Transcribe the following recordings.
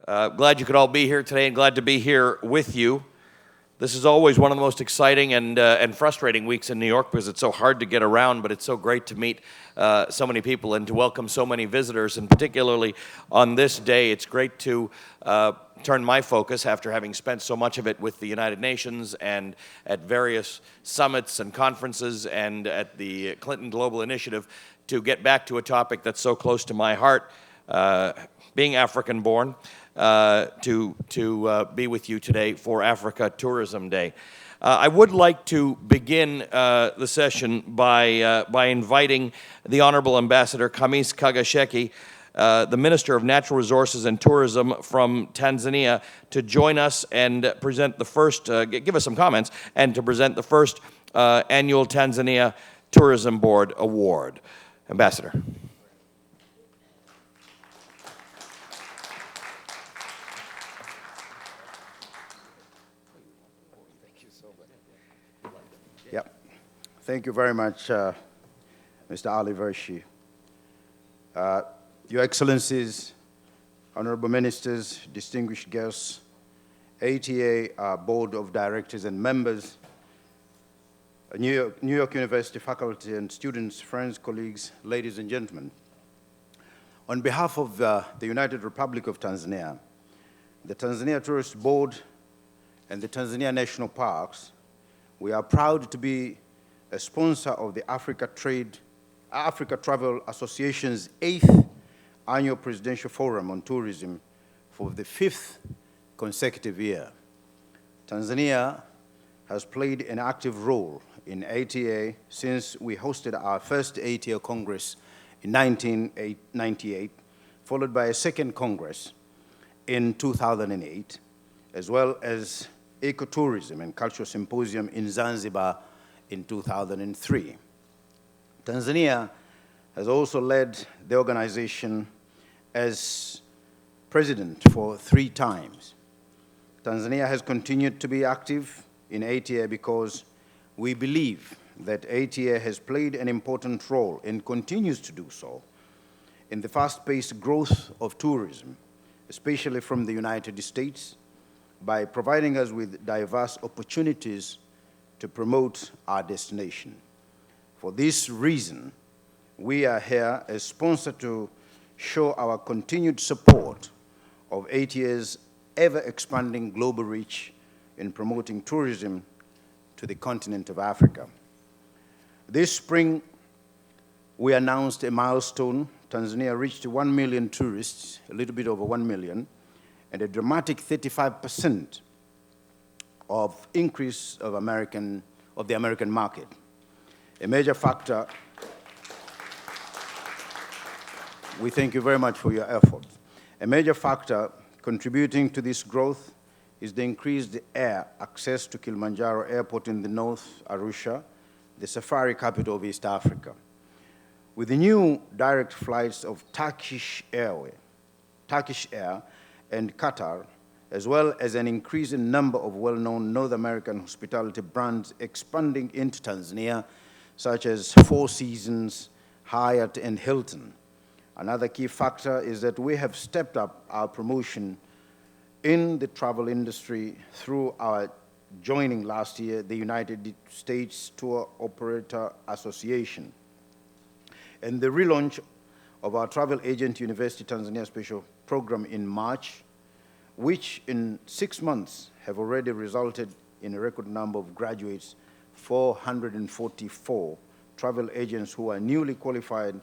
Glad you could all be here today and glad to be here with you. This is always one of the most exciting and frustrating weeks in New York because it's so hard to get around, but it's so great to meet so many people and to welcome so many visitors, and particularly on this day, it's great to turn my focus, after having spent so much of it with the United Nations and at various summits and conferences and at the Clinton Global Initiative, to get back to a topic that's so close to my heart, being African-born, to be with you today for Africa Tourism Day. I would like to begin the session by inviting the Honorable Ambassador Khamis Kagasheki, the Minister of Natural Resources and Tourism from Tanzania, to join us and present the first, give us some comments, and to present the first annual Tanzania Tourism Board Award. Ambassador. Yep. Thank you very much, Mr. Ali Velshi. Your Excellencies, Honorable Ministers, distinguished guests, ATA Board of Directors and members, New York University faculty and students, friends, colleagues, ladies and gentlemen. On behalf of the United Republic of Tanzania, the Tanzania Tourist Board, and the Tanzania National Parks, we are proud to be a sponsor of the Africa Travel Association's 8th Annual Presidential Forum on Tourism for the 5th consecutive year. Tanzania has played an active role in ATA since we hosted our first ATA Congress in 1998, followed by a second Congress in 2008, as well as Ecotourism and Cultural Symposium in Zanzibar in 2003. Tanzania has also led the organization as president for 3 times. Tanzania has continued to be active in ATA because we believe that ATA has played an important role and continues to do so in the fast-paced growth of tourism, especially from the United States, by providing us with diverse opportunities to promote our destination. For this reason, we are here as sponsor to show our continued support of ATA's ever-expanding global reach in promoting tourism to the continent of Africa. This spring, we announced a milestone. Tanzania reached 1 million tourists, a little bit over 1 million, and a dramatic 35% of increase of the American market. A major factor, we thank you very much for your efforts. A major factor contributing to this growth is the increased air access to Kilimanjaro Airport in the north, Arusha, the safari capital of East Africa. With the new direct flights of Turkish Air and Qatar, as well as an increasing number of well-known North American hospitality brands expanding into Tanzania, such as Four Seasons, Hyatt, and Hilton. Another key factor is that we have stepped up our promotion in the travel industry through our joining last year the United States Tour Operator Association and the relaunch of our Travel Agent University Tanzania Special Program in March, which in 6 months have already resulted in a record number of graduates, 444 travel agents who are newly qualified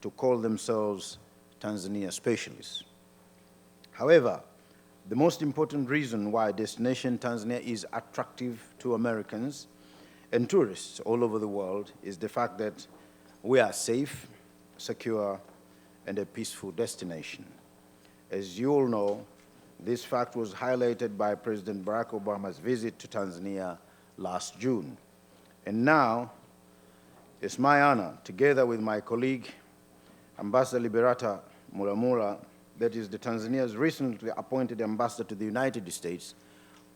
to call themselves Tanzania specialists. However, the most important reason why destination Tanzania is attractive to Americans and tourists all over the world is the fact that we are safe, secure, and a peaceful destination. As you all know, this fact was highlighted by President Barack Obama's visit to Tanzania last June. And now, it's my honor, together with my colleague, Ambassador Liberata Mulamula, that is Tanzania's recently appointed ambassador to the United States,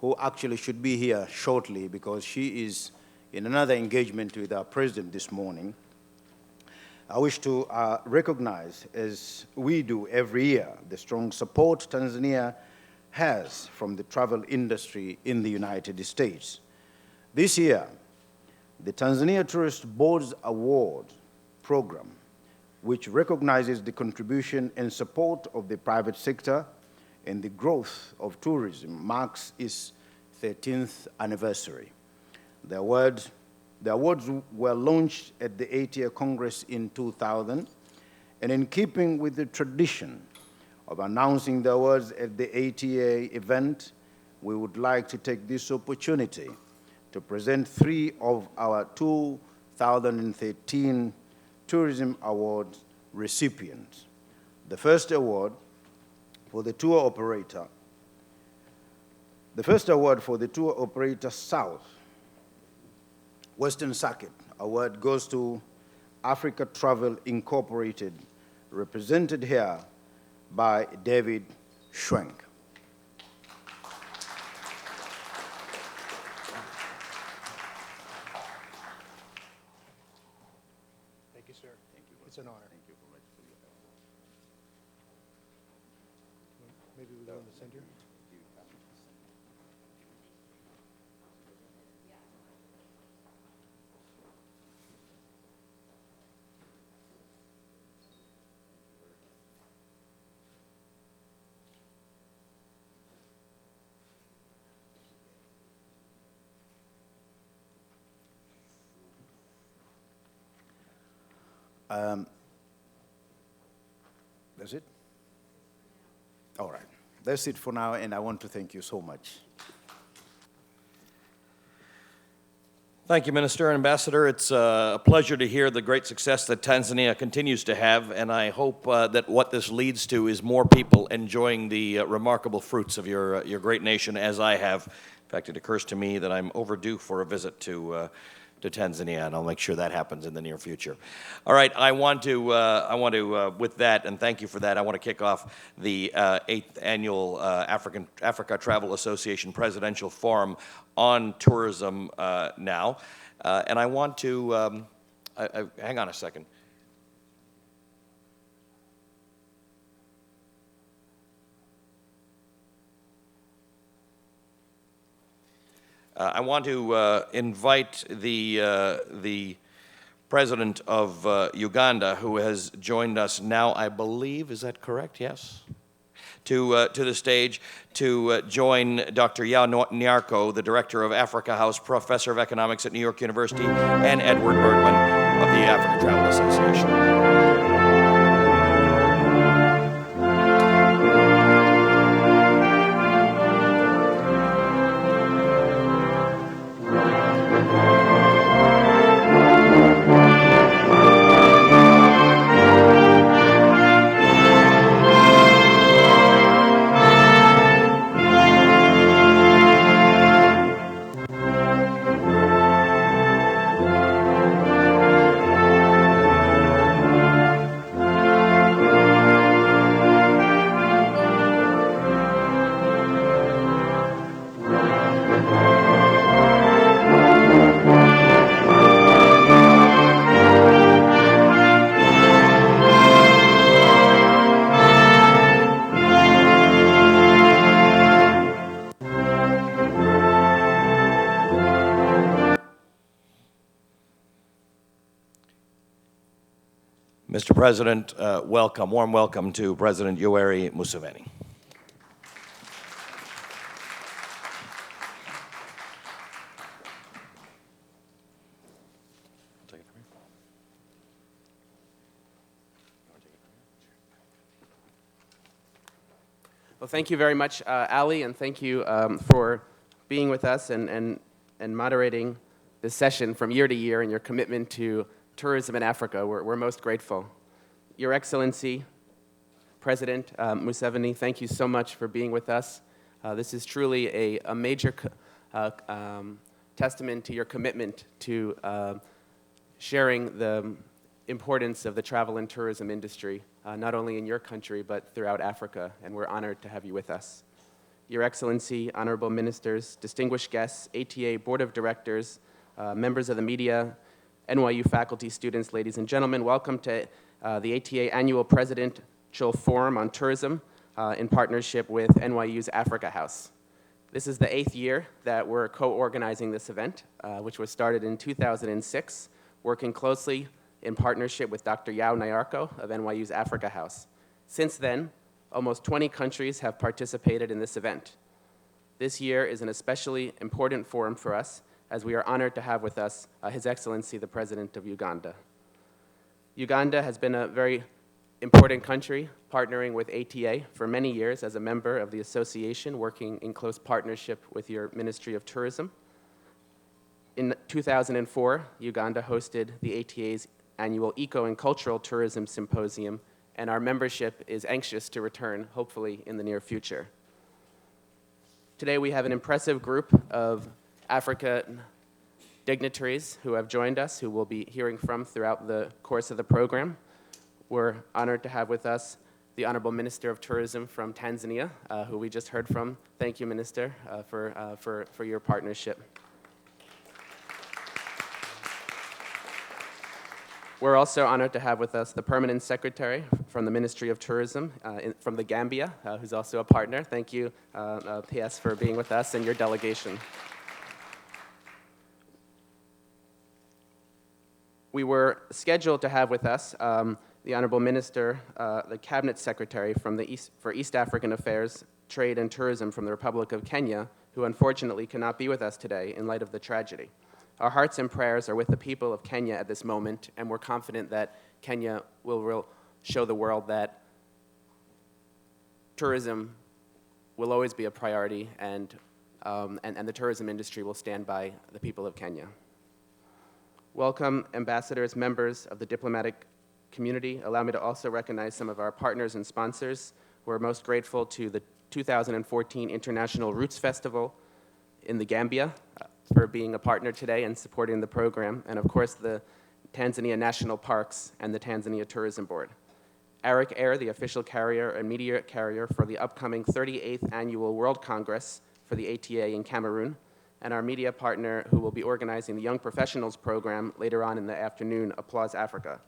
who actually should be here shortly because she is in another engagement with our president this morning. I wish to recognize, as we do every year, the strong support Tanzania has from the travel industry in the United States. This year, the Tanzania Tourist Board's Award program, which recognizes the contribution and support of the private sector in the growth of tourism, marks its 13th anniversary. The awards were launched at the 8th Congress in 2000, and in keeping with the tradition of announcing the awards at the ATA event, we would like to take this opportunity to present 3 of our 2013 Tourism Award recipients. The first award for the tour operator, South Western Circuit Award goes to Africa Travel Incorporated, represented here by David Schwenk. Thank you, sir. Thank you. It's an honor. Thank you very much for your help. Maybe we go in the center. That's it? All right. That's it for now, and I want to thank you so much. Thank you, Minister and Ambassador. It's a pleasure to hear the great success that Tanzania continues to have, and I hope that what this leads to is more people enjoying the remarkable fruits of your great nation, as I have. In fact, it occurs to me that I'm overdue for a visit to Tanzania, and I'll make sure that happens in the near future. All right, I want to, with that, and thank you for that, I want to kick off the 8th Annual Africa Travel Association Presidential Forum on Tourism now. And I want to, hang on a second. I want to invite the President of Uganda, who has joined us now, I believe, is that correct? Yes? To the stage to join Dr. Yao Nyarko, the Director of Africa House, Professor of Economics at New York University, and Edward Bergman of the Africa Travel Association. Mr. President, welcome, warm welcome to President Yoweri Museveni. Well, thank you very much, Ali, and thank you for being with us and moderating this session from year to year and your commitment to tourism in Africa. We're most grateful. Your Excellency, President Museveni, thank you so much for being with us. This is truly a major testament to your commitment to sharing the importance of the travel and tourism industry, not only in your country, but throughout Africa, and we're honored to have you with us. Your Excellency, honorable ministers, distinguished guests, ATA Board of Directors, members of the media, NYU faculty, students, ladies and gentlemen, welcome to the ATA Annual Presidential Forum on Tourism in partnership with NYU's Africa House. This is the 8th year that we're co-organizing this event, which was started in 2006, working closely in partnership with Dr. Yao Nyarko of NYU's Africa House. Since then, almost 20 countries have participated in this event. This year is an especially important forum for us, as we are honored to have with us His Excellency, the President of Uganda. Uganda has been a very important country, partnering with ATA for many years as a member of the association, working in close partnership with your Ministry of Tourism. In 2004, Uganda hosted the ATA's annual Eco and Cultural Tourism Symposium, and our membership is anxious to return, hopefully in the near future. Today we have an impressive group of African dignitaries who have joined us, who we'll be hearing from throughout the course of the program. We're honored to have with us the Honorable Minister of Tourism from Tanzania, who we just heard from. Thank you, Minister, for your partnership. We're also honored to have with us the Permanent Secretary from the Ministry of Tourism from the Gambia, who's also a partner. Thank you, PS, for being with us and your delegation. We were scheduled to have with us the Honorable Minister, the Cabinet Secretary for East African Affairs, Trade and Tourism from the Republic of Kenya, who unfortunately cannot be with us today in light of the tragedy. Our hearts and prayers are with the people of Kenya at this moment, and we're confident that Kenya will show the world that tourism will always be a priority, and the tourism industry will stand by the people of Kenya. Welcome, ambassadors, members of the diplomatic community. Allow me to also recognize some of our partners and sponsors. We're most grateful to the 2014 International Roots Festival in the Gambia for being a partner today and supporting the program, and of course the Tanzania National Parks and the Tanzania Tourism Board. Arik Air, the official carrier and media carrier for the upcoming 38th Annual World Congress for the ATA in Cameroon, and our media partner who will be organizing the Young Professionals program later on in the afternoon, Applause Africa.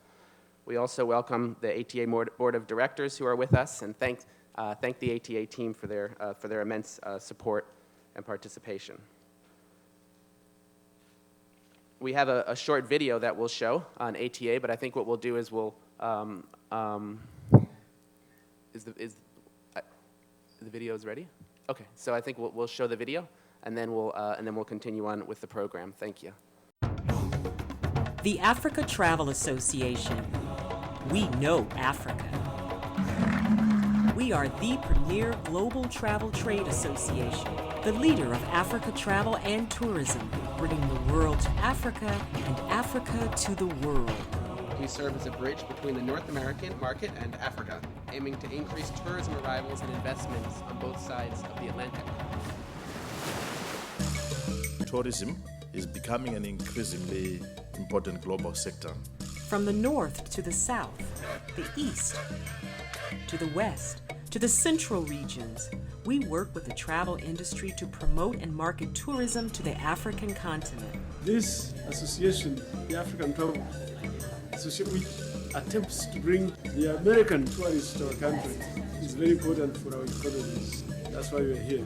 We also welcome the ATA Board of Directors who are with us, and thank the ATA team for their immense support and participation. We have a short video that we'll show on ATA, but I think what we'll do is we'll is the videos ready? Okay, so I think we'll show the video, and then we'll continue on with the program. Thank you. The Africa Travel Association. We know Africa. We are the premier global travel trade association, the leader of Africa travel and tourism, bringing the world to Africa and Africa to the world. We serve as a bridge between the North American market and Africa, aiming to increase tourism arrivals and investments on both sides of the Atlantic. Tourism is becoming an increasingly important global sector. From the north to the south, the east to the west, to the central regions, we work with the travel industry to promote and market tourism to the African continent. This association, the African Travel Association, which attempts to bring the American tourists to our country, is very important for our economies. That's why we're here.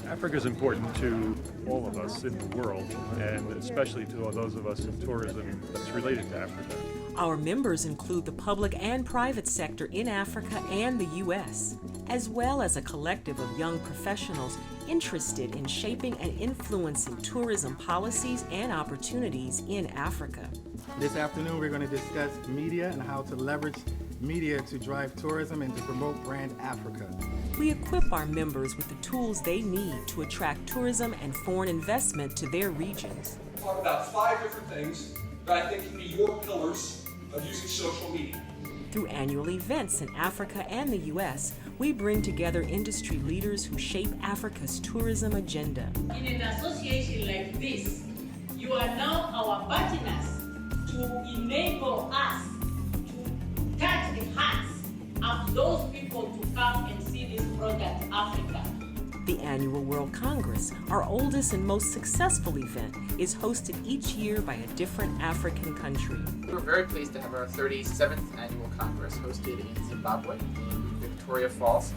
Africa is important to all of us in the world, and especially to those of us in tourism that's related to Africa. Our members include the public and private sector in Africa and the U.S., as well as a collective of young professionals interested in shaping and influencing tourism policies and opportunities in Africa. This afternoon, we're going to discuss media and how to leverage media to drive tourism and to promote brand Africa. We equip our members with the tools they need to attract tourism and foreign investment to their regions. We'll talk about 5 different things that I think can be your pillars of using social media. Through annual events in Africa and the U.S., we bring together industry leaders who shape Africa's tourism agenda. In an association like this, you are now our partners to enable us to touch the hearts of those people to come and see this product, Africa. The annual World Congress, our oldest and most successful event, is hosted each year by a different African country. We're very pleased to have our 37th annual Congress hosted in Zimbabwe, in Victoria Falls.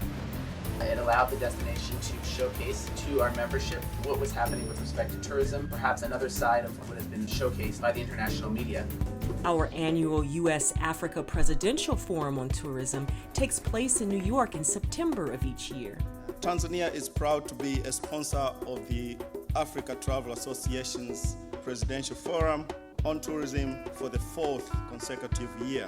It allowed the destination to showcase to our membership what was happening with respect to tourism, perhaps another side of what has been showcased by the international media. Our annual U.S.-Africa Presidential Forum on Tourism takes place in New York in September of each year. Tanzania is proud to be a sponsor of the Africa Travel Association's Presidential Forum on Tourism for the 4th consecutive year.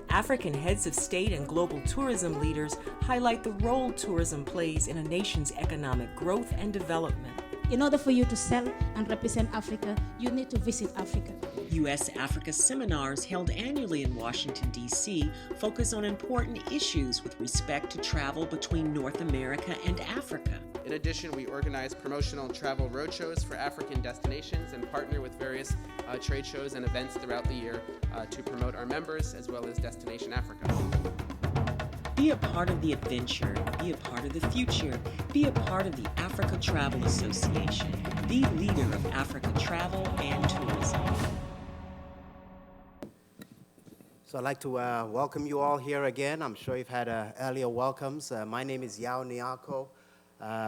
African heads of state and global tourism leaders highlight the role tourism plays in a nation's economic growth and development. In order for you to sell and represent Africa, you need to visit Africa. U.S.-Africa seminars held annually in Washington, D.C. focus on important issues with respect to travel between North America and Africa. In addition, we organize promotional and travel roadshows for African destinations and partner with various trade shows and events throughout the year to promote our members as well as Destination Africa. Be a part of the adventure, be a part of the future, be a part of the Africa Travel Association, the leader of Africa travel and tourism. So I'd like to welcome you all here again. I'm sure you've had earlier welcomes. My name is Yao Nyako.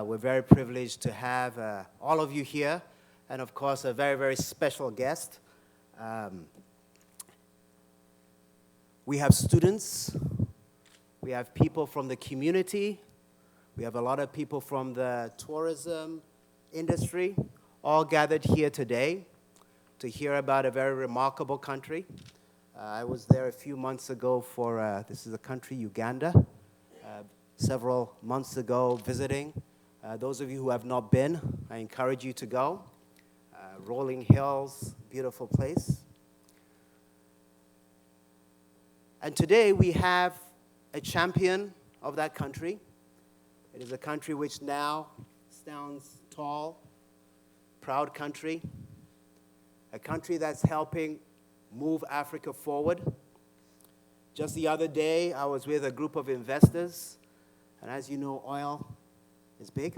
We're very privileged to have all of you here, and of course a very, very special guest. We have students, we have people from the community, we have a lot of people from the tourism industry, all gathered here today to hear about a very remarkable country. I was there a few months ago for, this is a country, Uganda, several months ago visiting. Those of you who have not been, I encourage you to go. Rolling hills, beautiful place. And today we have a champion of that country. It is a country which now stands tall, proud country, a country that's helping move Africa forward. Just the other day, I was with a group of investors, and as you know, oil is big.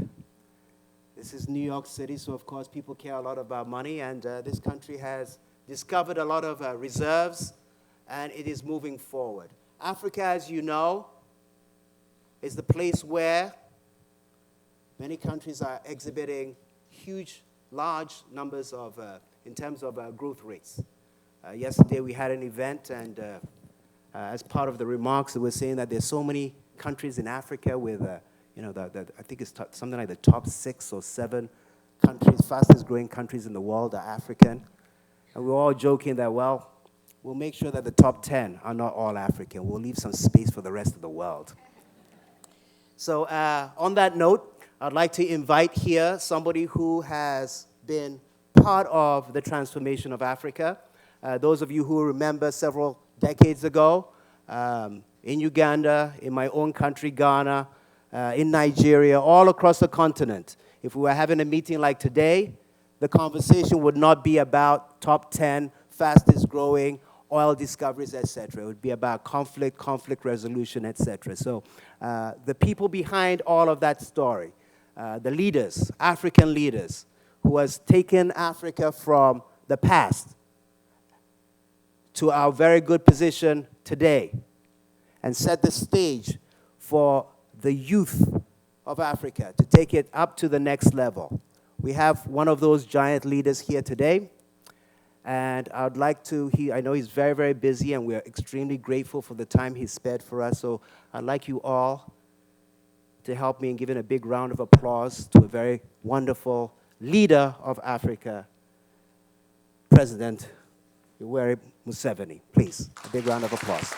This is New York City, so of course people care a lot about money, and this country has discovered a lot of reserves, and it is moving forward. Africa, as you know, is the place where many countries are exhibiting huge, large numbers of, in terms of growth rates. Yesterday we had an event, and as part of the remarks, they were saying that there's so many countries in Africa with, you know, I think it's something like the top 6 or 7 countries, fastest growing countries in the world are African. And we're all joking that, well, we'll make sure that the top 10 are not all African. We'll leave some space for the rest of the world. So on that note, I'd like to invite here somebody who has been part of the transformation of Africa. Those of you who remember several decades ago, in Uganda, in my own country, Ghana, in Nigeria, all across the continent, if we were having a meeting like today, the conversation would not be about top 10 fastest growing oil discoveries, etc. It would be about conflict resolution, etc. So the people behind all of that story, the leaders, African leaders, who has taken Africa from the past to our very good position today and set the stage for the youth of Africa to take it up to the next level. We have one of those giant leaders here today, and I'd like to, I know he's very, very busy, and we're extremely grateful for the time he spared for us, so I'd like you all to help me in giving a big round of applause to a very wonderful leader of Africa, President Yoweri Museveni. Please, a big round of applause.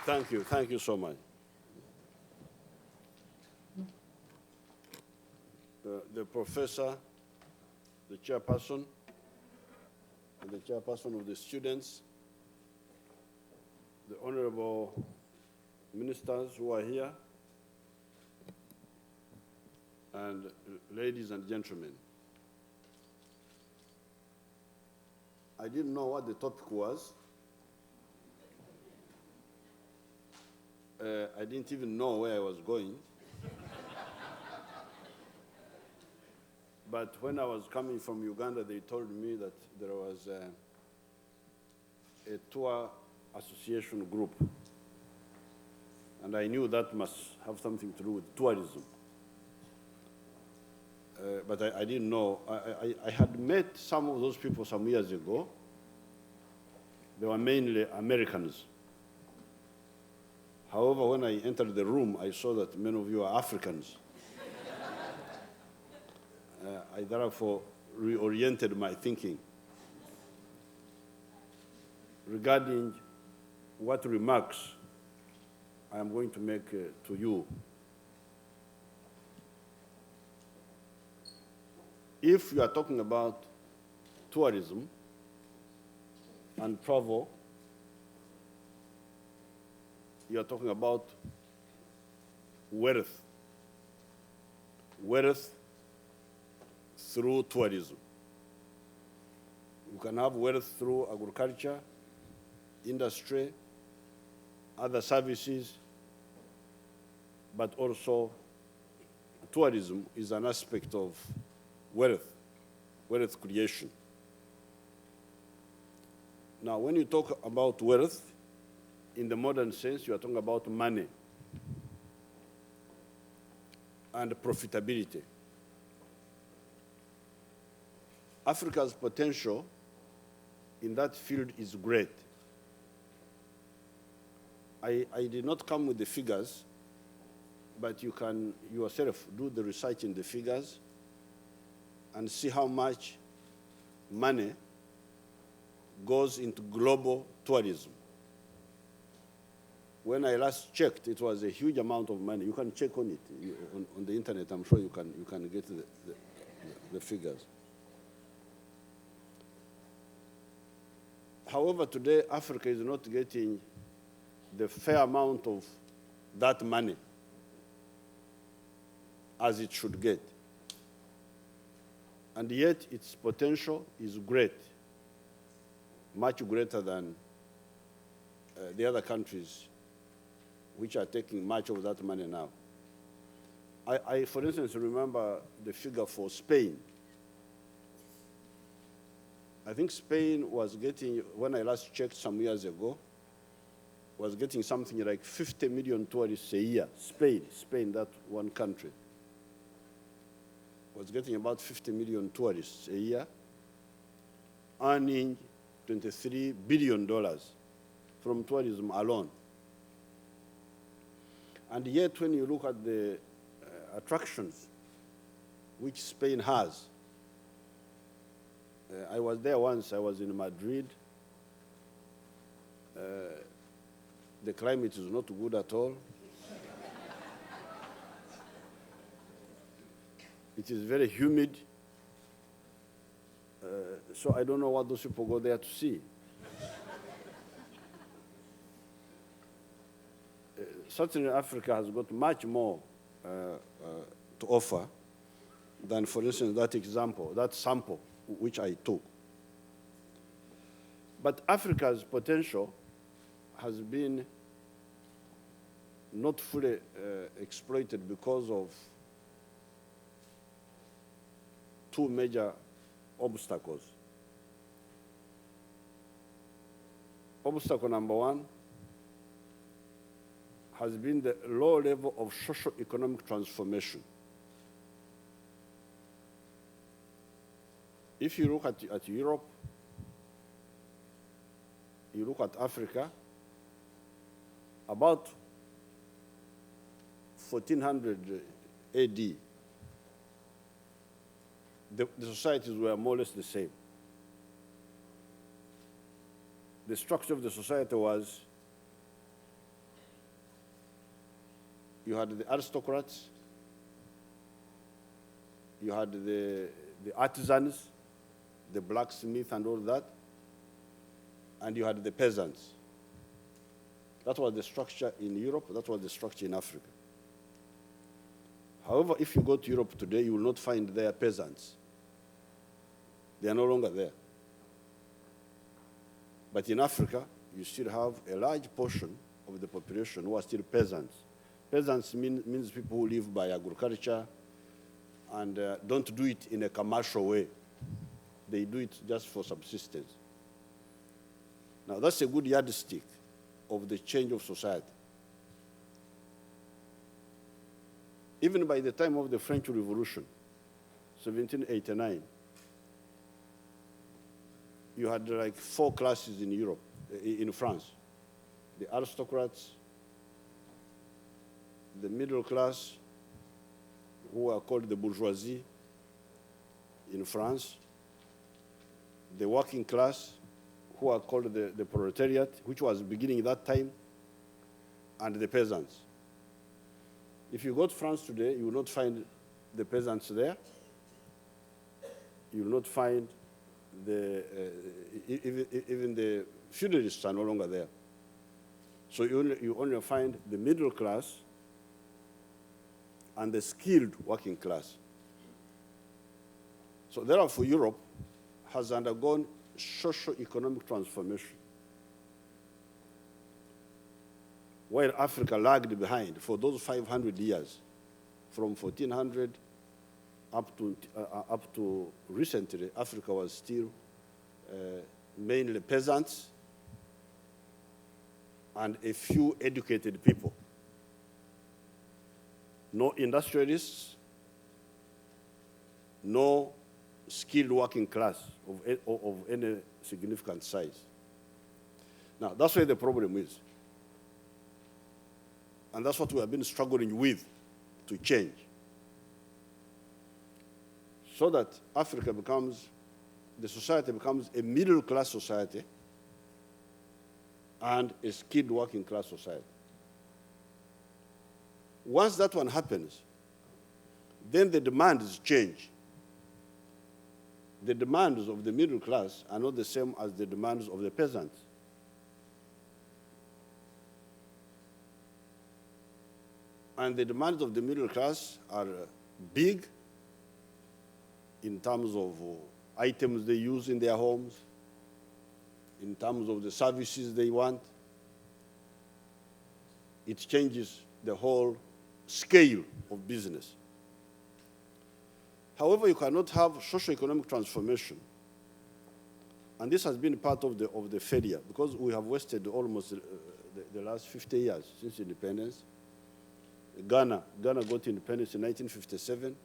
Thank you so much. The professor, the chairperson, and the chairperson of the students, the honorable ministers who are here, and ladies and gentlemen. I didn't know what the topic was. I didn't even know where I was going. But when I was coming from Uganda, they told me that there was a tour association group. And I knew that must have something to do with tourism. But I didn't know. I had met some of those people some years ago. They were mainly Americans. However, when I entered the room, I saw that many of you are Africans. I therefore reoriented my thinking regarding what remarks I am going to make to you. If you are talking about tourism and travel, you are talking about wealth. Wealth through tourism. You can have wealth through agriculture, industry, other services, but also tourism is an aspect of wealth creation. Now, when you talk about wealth, in the modern sense, you are talking about money and profitability. Africa's potential in that field is great. I did not come with the figures, but you can yourself do the research in the figures and see how much money goes into global tourism. When I last checked, it was a huge amount of money. You can check on it on the internet. I'm sure you can get the figures. However, today, Africa is not getting the fair amount of that money as it should get. And yet, its potential is great, much greater than the other countries which are taking much of that money now. I, for instance, remember the figure for Spain. I think Spain was getting, when I last checked some years ago, was getting something like 50 million tourists a year. Spain, that one country, was getting about 50 million tourists a year, earning $23 billion from tourism alone. And yet, when you look at the attractions which Spain has, I was there once, I was in Madrid. The climate is not good at all. It is very humid. So I don't know what those people go there to see. Certainly Africa has got much more to offer than, for instance, that sample which I took. But Africa's potential has been not fully exploited because of two major obstacles. Obstacle number one has been the low level of socio-economic transformation. If you look at Europe, you look at Africa, about 1400 AD, the societies were more or less the same. The structure of the society was, you had the aristocrats, you had the artisans, the blacksmith and all that, and you had the peasants. That was the structure in Europe, that was the structure in Africa. However, if you go to Europe today, you will not find there peasants. They are no longer there. But in Africa, you still have a large portion of the population who are still peasants. Peasants means people who live by agriculture and don't do it in a commercial way. They do it just for subsistence. Now, that's a good yardstick of the change of society. Even by the time of the French Revolution, 1789, you had like 4 classes in Europe, in France. The aristocrats, the middle class, who are called the bourgeoisie in France, the working class, who are called the proletariat, which was beginning at that time, and the peasants. If you go to France today, you will not find the peasants there. You will not find even the feudalists are no longer there. So you only find the middle class and the skilled working class. So therefore, Europe has undergone socio-economic transformation, while Africa lagged behind for those 500 years, from 1400 up to recently. Africa was still mainly peasants and a few educated people. No industrialists, no skilled working class of any significant size. Now, that's where the problem is. And that's what we have been struggling with to change, so that Africa becomes, the society becomes a middle-class society and a skilled working-class society. Once that one happens, then the demands change. The demands of the middle class are not the same as the demands of the peasants. And the demands of the middle class are big in terms of items they use in their homes, in terms of the services they want. It changes the whole scale of business. However, you cannot have socio-economic transformation, and this has been part of the failure, because we have wasted almost the last 50 years since independence. Ghana got independence in 1957.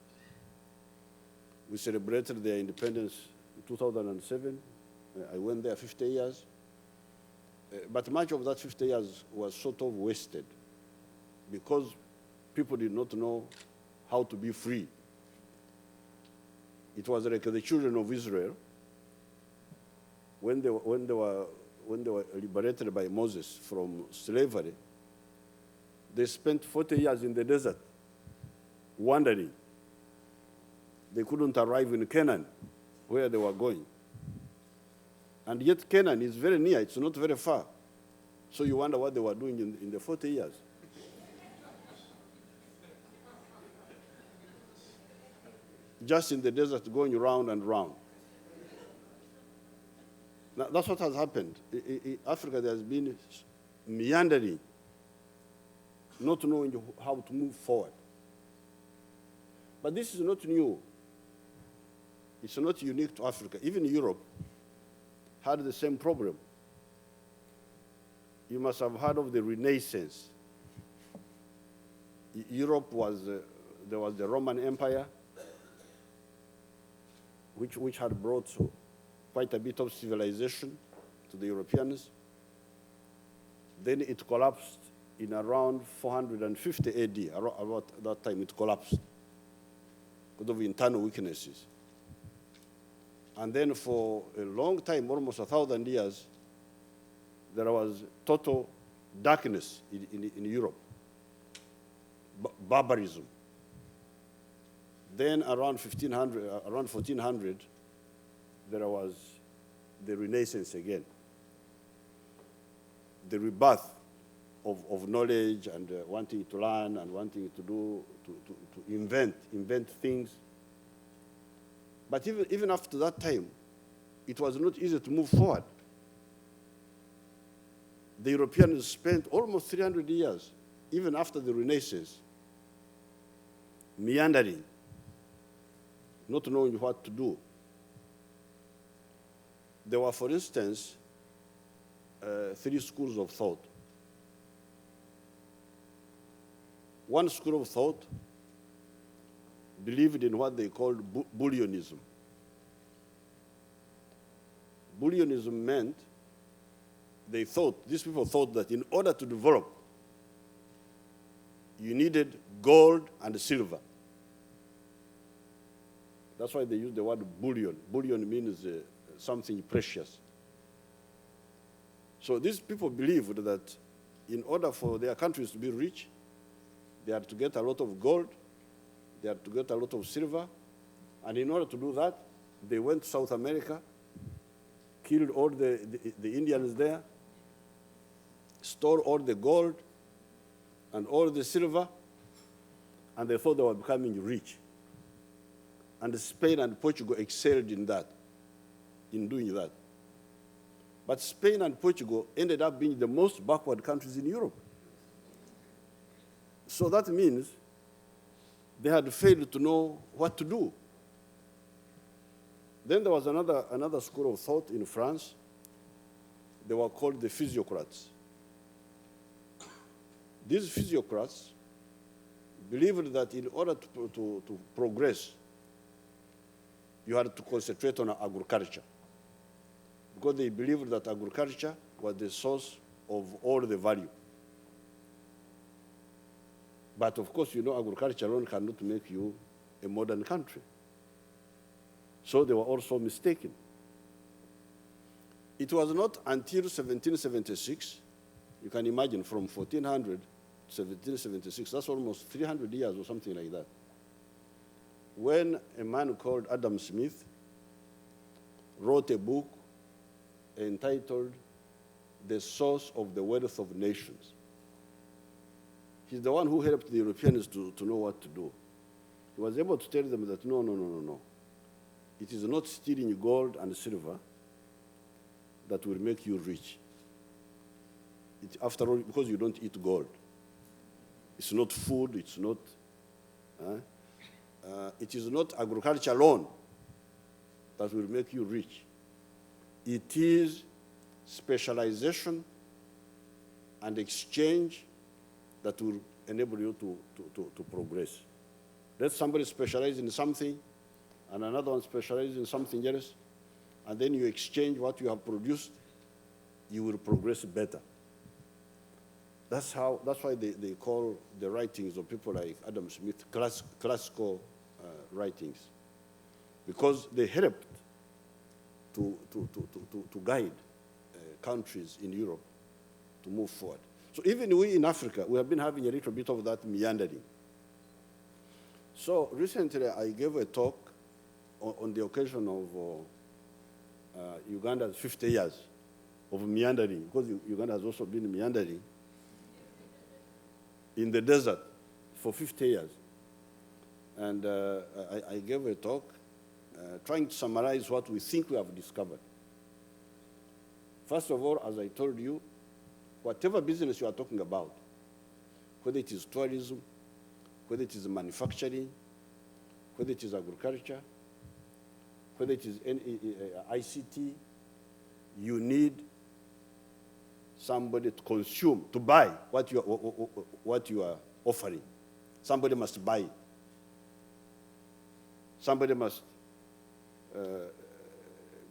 We celebrated their independence in 2007. I went there 50 years. But much of that 50 years was sort of wasted because people did not know how to be free. It was like the children of Israel when they were liberated by Moses from slavery. They spent 40 years in the desert wandering. They couldn't arrive in Canaan, where they were going. And yet Canaan is very near, it's not very far. So you wonder what they were doing in the 40 years. Just in the desert, going round and round. Now, that's what has happened. In Africa, there has been meandering, not knowing how to move forward. But this is not new. It's not unique to Africa. Even Europe had the same problem. You must have heard of the Renaissance. Europe was, there was the Roman Empire, which had brought quite a bit of civilization to the Europeans. Then it collapsed in around 450 AD. About that time, it collapsed because of internal weaknesses. And then for a long time, almost 1,000 years, there was total darkness in Europe, barbarism. Then around 1400, there was the Renaissance again, the rebirth of knowledge and wanting to learn and wanting to do, to invent things. But even after that time, it was not easy to move forward. the Europeans spent almost 300 years, even after the Renaissance, meandering, not knowing what to do. There were, for instance, 3 schools of thought. One school of thought believed in what they called bullionism. Bullionism meant these people thought that in order to develop, you needed gold and silver. That's why they use the word bullion. Bullion means something precious. So these people believed that in order for their countries to be rich, they had to get a lot of gold, they had to get a lot of silver, and in order to do that, they went to South America, killed all the Indians there, stole all the gold and all the silver, and they thought they were becoming rich. And Spain and Portugal excelled in that, in doing that. But Spain and Portugal ended up being the most backward countries in Europe. So that means they had failed to know what to do. Then there was another school of thought in France. They were called the physiocrats. These physiocrats believed that in order to progress, you had to concentrate on agriculture, because they believed that agriculture was the source of all the value. But of course, you know, agriculture alone cannot make you a modern country. So they were also mistaken. It was not until 1776, you can imagine, from 1400 to 1776, that's almost 300 years or something like that, when a man called Adam Smith wrote a book entitled The Source of the Wealth of Nations. He's the one who helped the Europeans to know what to do. He was able to tell them that no. It is not stealing gold and silver that will make you rich. After all, because you don't eat gold. It's not food, it's not... it is not agriculture alone that will make you rich. It is specialization and exchange that will enable you to progress. Let somebody specialize in something, and another one specializes in something else, and then you exchange what you have produced, you will progress better. That's why they call the writings of people like Adam Smith classical writings, because they helped to guide countries in Europe to move forward. So even we in Africa, we have been having a little bit of that meandering. So recently I gave a talk on the occasion of Uganda's 50 years of meandering, because Uganda has also been meandering in the desert for 50 years. And I gave a talk trying to summarize what we think we have discovered. First of all, as I told you, whatever business you are talking about, whether it is tourism, whether it is manufacturing, whether it is agriculture, whether it is ICT, you need somebody to consume, to buy what you are offering. Somebody must buy it. Somebody must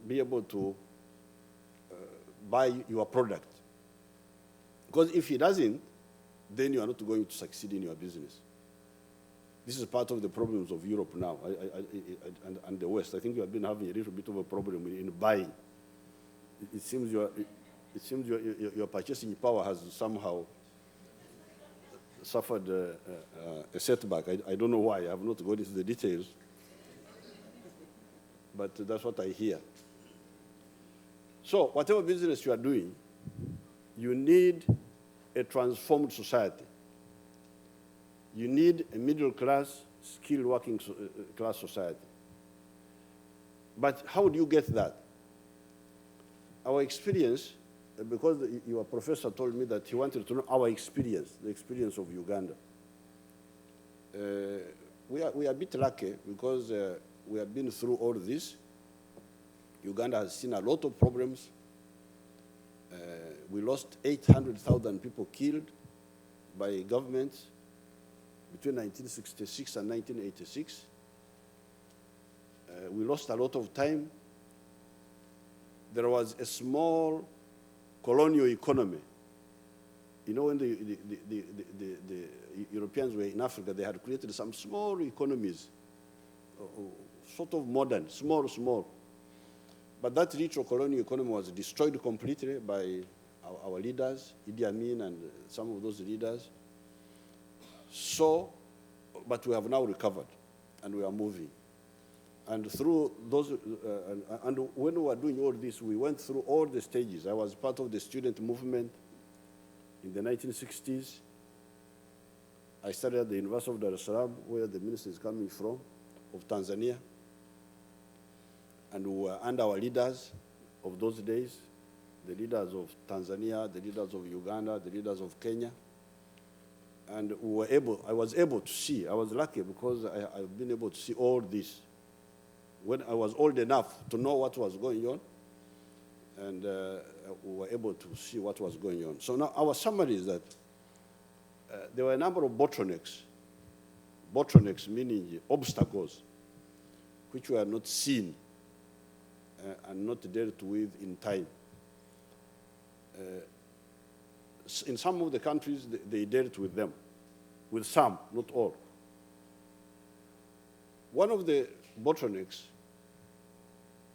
be able to buy your product. Because if he doesn't, then you are not going to succeed in your business. This is part of the problems of Europe now and the West. I think we have been having a little bit of a problem in buying. It seems your purchasing power has somehow suffered a setback. I don't know why. I have not gone into the details. But that's what I hear. So whatever business you are doing, you need a transformed society. You need a middle-class, skilled working class society. But how do you get that? Our experience because your professor told me that he wanted to know our experience, the experience of Uganda. We are a bit lucky because we have been through all this. Uganda has seen a lot of problems. We lost 800,000 people killed by governments between 1966 and 1986. We lost a lot of time. There was a small colonial economy. You know, when the Europeans were in Africa, they had created some small economies, sort of modern, small. But that rich colonial economy was destroyed completely by our leaders, Idi Amin and some of those leaders. So, but we have now recovered, and we are moving. And through those, and when we were doing all this, we went through all the stages. I was part of the student movement in the 1960s. I studied at the University of Dar es Salaam, where the minister is coming from, of Tanzania. And we were under our leaders of those days, the leaders of Tanzania, the leaders of Uganda, the leaders of Kenya. And I was able to see, I was lucky because I've been able to see all this. When I was old enough to know what was going on, and we were able to see what was going on. So now our summary is that there were a number of bottlenecks meaning obstacles, which were not seen and not dealt with in time. In some of the countries, they dealt with them, with some, not all. One of the bottlenecks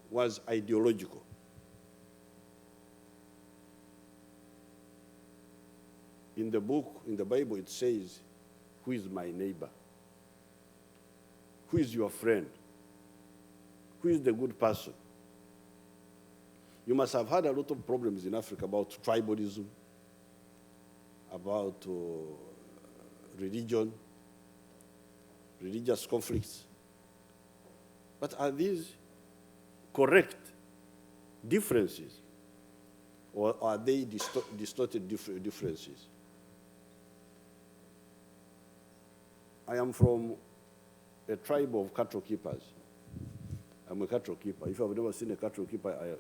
was ideological. In the book, in the Bible, it says, who is my neighbor? Who is your friend? Who is the good person? You must have had a lot of problems in Africa about tribalism, about religion, religious conflicts. But are these correct differences, or are they distorted differences? I am from a tribe of cattle keepers. I'm a cattle keeper. If I've never seen a cattle keeper,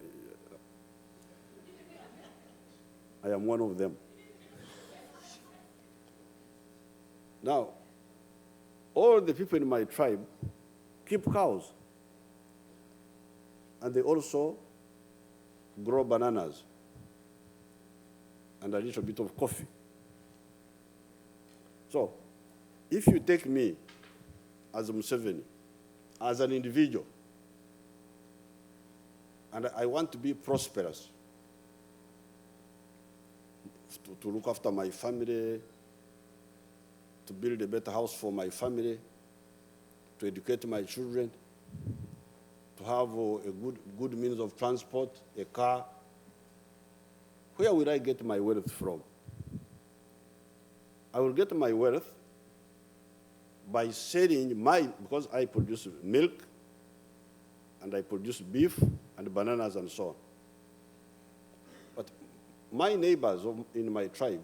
I am one of them. Now, all the people in my tribe keep cows. And they also grow bananas and a little bit of coffee. So, if you take me as Museveni, as an individual, and I want to be prosperous, to look after my family, to build a better house for my family, to educate my children, to have a good means of transport, a car, where will I get my wealth from? I will get my wealth by selling because I produce milk, and I produce beef, and bananas, and so on. But my neighbors in my tribe,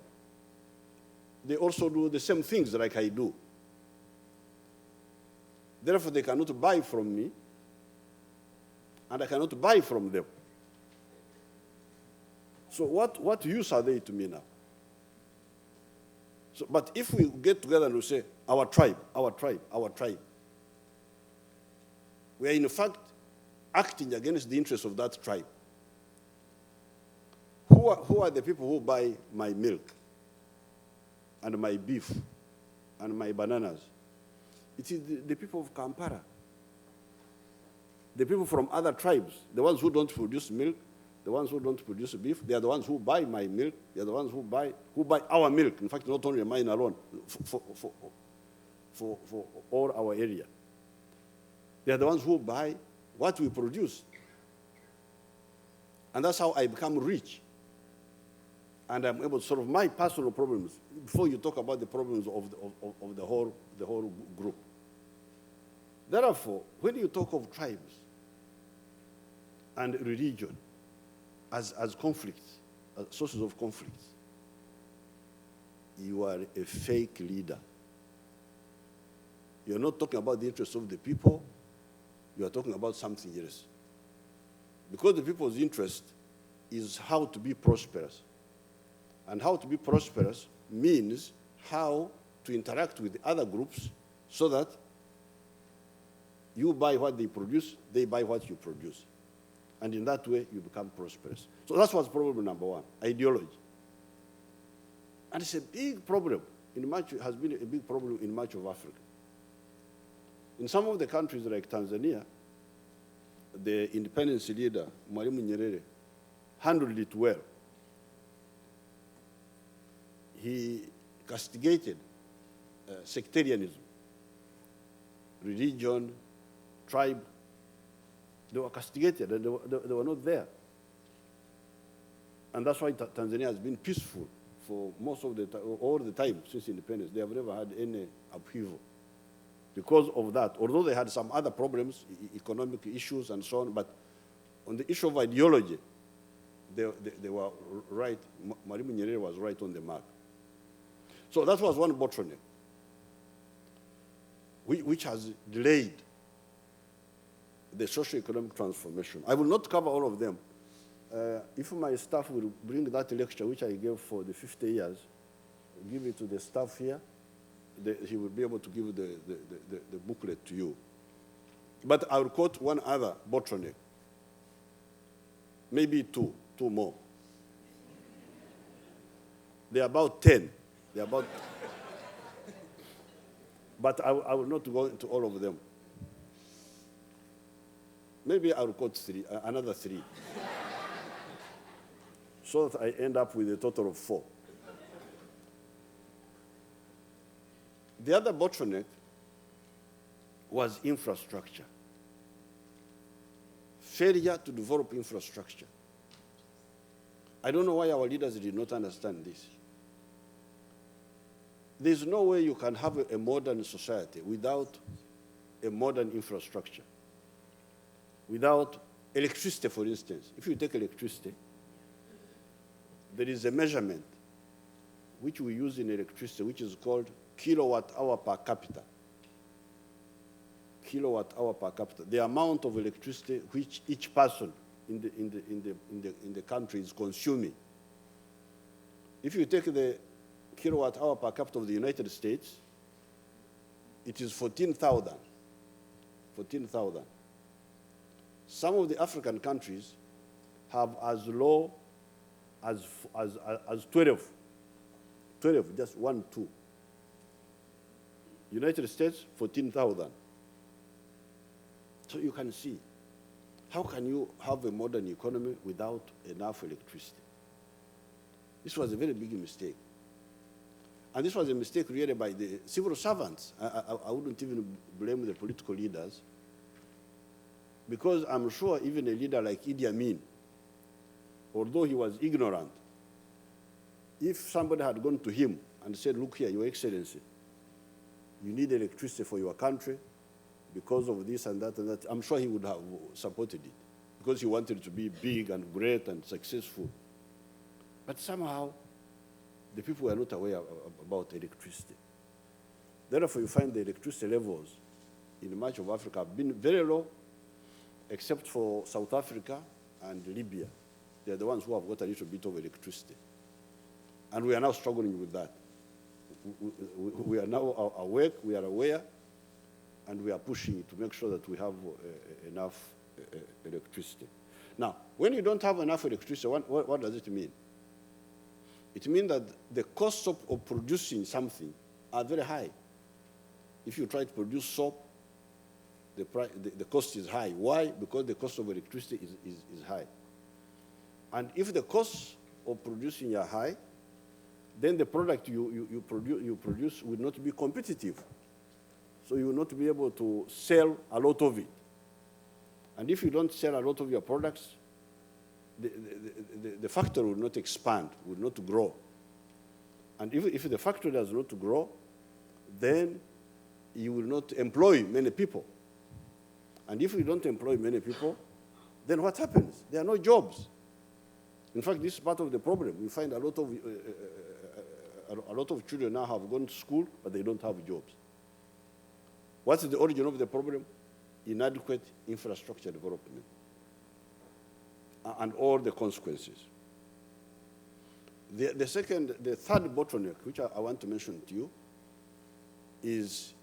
they also do the same things like I do. Therefore, they cannot buy from me, and I cannot buy from them. So what use are they to me now? So, but if we get together and we say, our tribe, we are in fact acting against the interests of that tribe. Who are the people who buy my milk and my beef and my bananas? It is the people of Kampala. The people from other tribes, the ones who don't produce milk, the ones who don't produce beef, they are the ones who buy my milk, they are the ones who buy our milk. In fact, not only mine alone, for all our area. They are the ones who buy what we produce. And that's how I become rich. And I'm able to solve my personal problems before you talk about the problems of the whole group. Therefore, when you talk of tribes and religion as conflicts, sources of conflicts, you are a fake leader. You're not talking about the interests of the people, you are talking about something else. Because the people's interest is how to be prosperous. And how to be prosperous means how to interact with other groups so that you buy what they produce, they buy what you produce. And in that way, you become prosperous. So that's what's problem number one, ideology. And it's a big problem, has been a big problem in much of Africa. In some of the countries like Tanzania, the independence leader, Mwalimu Nyerere, handled it well. He castigated sectarianism, religion, tribe. They were castigated and they were not there. And that's why Tanzania has been peaceful for most of the time, all the time since independence. They have never had any upheaval because of that. Although they had some other problems, economic issues and so on, but on the issue of ideology, they were right. Mwalimu Nyerere was right on the mark. So that was one bottleneck, which has delayed the socio-economic transformation. I will not cover all of them. If my staff will bring that lecture, which I gave for the 50 years, give it to the staff here, he will be able to give the booklet to you. But I will quote one other bottleneck, maybe two more. They're about 10. They're about, but I will not go into all of them. Maybe I will quote another three, so that I end up with a total of 4. The other bottleneck was infrastructure. Failure to develop infrastructure. I don't know why our leaders did not understand this. There's no way you can have a modern society without a modern infrastructure. Without electricity, for instance. If you take electricity, there is a measurement which we use in electricity, which is called kilowatt hour per capita. Kilowatt hour per capita. The amount of electricity which each person in the country is consuming. If you take the kilowatt hour per capita of the United States, it is 14,000. 14,000. Some of the African countries have as low as 12. 12, just 1, 2. United States, 14,000. So you can see, how can you have a modern economy without enough electricity? This was a very big mistake. And this was a mistake really by the civil servants. I wouldn't even blame the political leaders, because I'm sure even a leader like Idi Amin, although he was ignorant, if somebody had gone to him and said, look here, Your Excellency, you need electricity for your country because of this and that, I'm sure he would have supported it, because he wanted to be big and great and successful. But somehow, the people were not aware about electricity. Therefore, you find the electricity levels in much of Africa have been very low, except for South Africa and Libya. They're the ones who have got a little bit of electricity. And we are now struggling with that. We are now awake, we are aware, and we are pushing to make sure that we have enough electricity. Now, when you don't have enough electricity, what does it mean? It means that the costs of producing something are very high. If you try to produce soap, the cost is high. Why? Because the cost of electricity is high. And if the costs of producing are high, then the product you produce will not be competitive. So you will not be able to sell a lot of it. And if you don't sell a lot of your products, the factory will not expand, will not grow. And if the factory does not grow, then you will not employ many people. And if you don't employ many people, then what happens? There are no jobs. In fact, this is part of the problem. We find a lot of children now have gone to school, but they don't have jobs. What's the origin of the problem? Inadequate infrastructure development and all the consequences. The third bottleneck, which I want to mention to you, is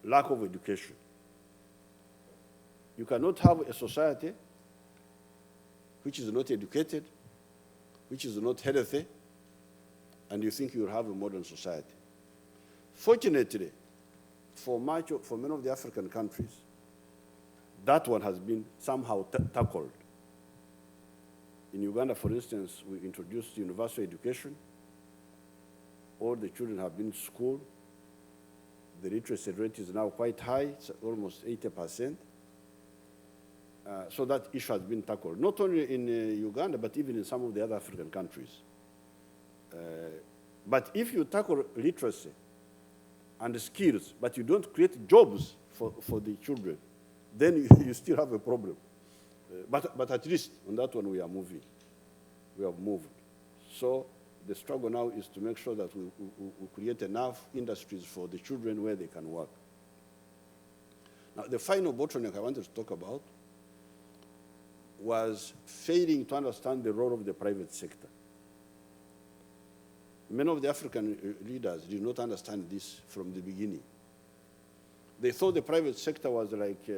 lack of education. You cannot have a society which is not educated, which is not healthy, and you think you'll have a modern society. Fortunately, for many of the African countries, that one has been somehow tackled. In Uganda, for instance, we introduced universal education. All the children have been to school. The literacy rate is now quite high, it's almost 80%. So that issue has been tackled, not only in Uganda, but even in some of the other African countries. But if you tackle literacy and skills, but you don't create jobs for the children, then you still have a problem. But at least on that one we are moving. We have moved. So the struggle now is to make sure that we create enough industries for the children where they can work. Now, the final bottleneck I wanted to talk about was failing to understand the role of the private sector. Many of the African leaders did not understand this from the beginning. They thought the private sector was like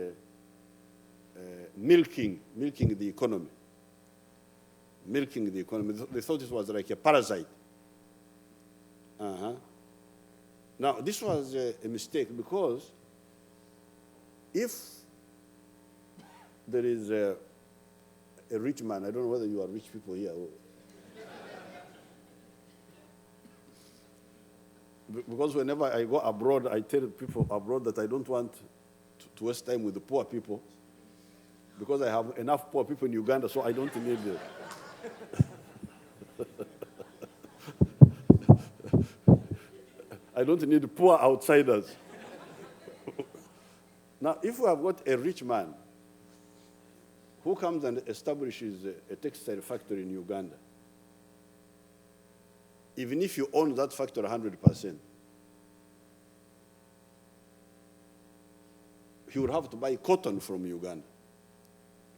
milking the economy. Milking the economy. They thought it was like a parasite. Now, this was a mistake because if there is a rich man, I don't know whether you are rich people here. Because whenever I go abroad, I tell people abroad that I don't want to waste time with the poor people because I have enough poor people in Uganda, so I don't need it. I don't need poor outsiders. Now, if we have got a rich man who comes and establishes a textile factory in Uganda, even if you own that factory 100%, he will have to buy cotton from Uganda.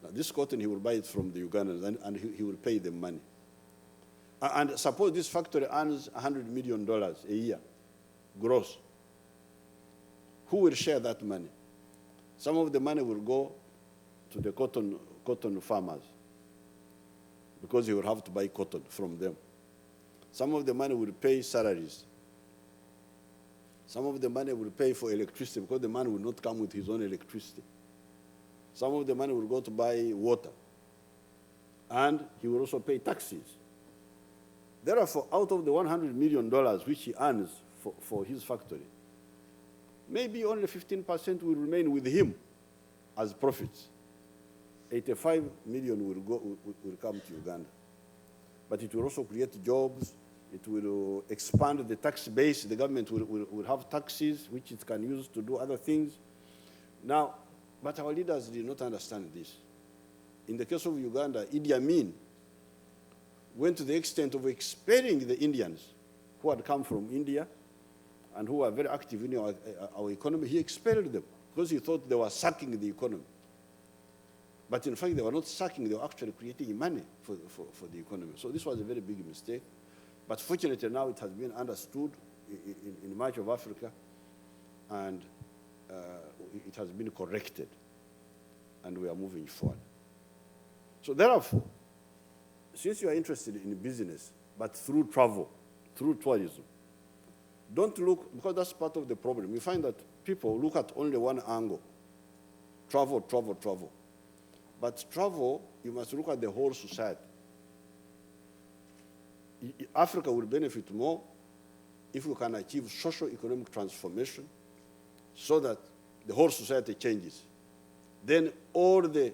Now, this cotton, he will buy it from the Ugandans, and he will pay them money. And suppose this factory earns $100 million a year, gross. Who will share that money? Some of the money will go to the cotton farmers because he will have to buy cotton from them. Some of the money will pay salaries. Some of the money will pay for electricity because the man will not come with his own electricity. Some of the money will go to buy water. And he will also pay taxes. Therefore, out of the $100 million which he earns for his factory, maybe only 15% will remain with him as profits. 85 million will come to Uganda. But it will also create jobs. It will expand the tax base. The government will have taxes, which it can use to do other things. Now, but our leaders did not understand this. In the case of Uganda, Idi Amin went to the extent of expelling the Indians who had come from India and who were very active in our economy. He expelled them because he thought they were sucking the economy. But in fact, they were not sucking, they were actually creating money for the economy. So this was a very big mistake. But fortunately, now it has been understood in much of Africa, and it has been corrected, and we are moving forward. So therefore, since you are interested in business, but through travel, through tourism, don't look, because that's part of the problem. We find that people look at only one angle, travel, travel, travel. But travel, you must look at the whole society. Africa will benefit more if we can achieve socio-economic transformation so that the whole society changes. Then all the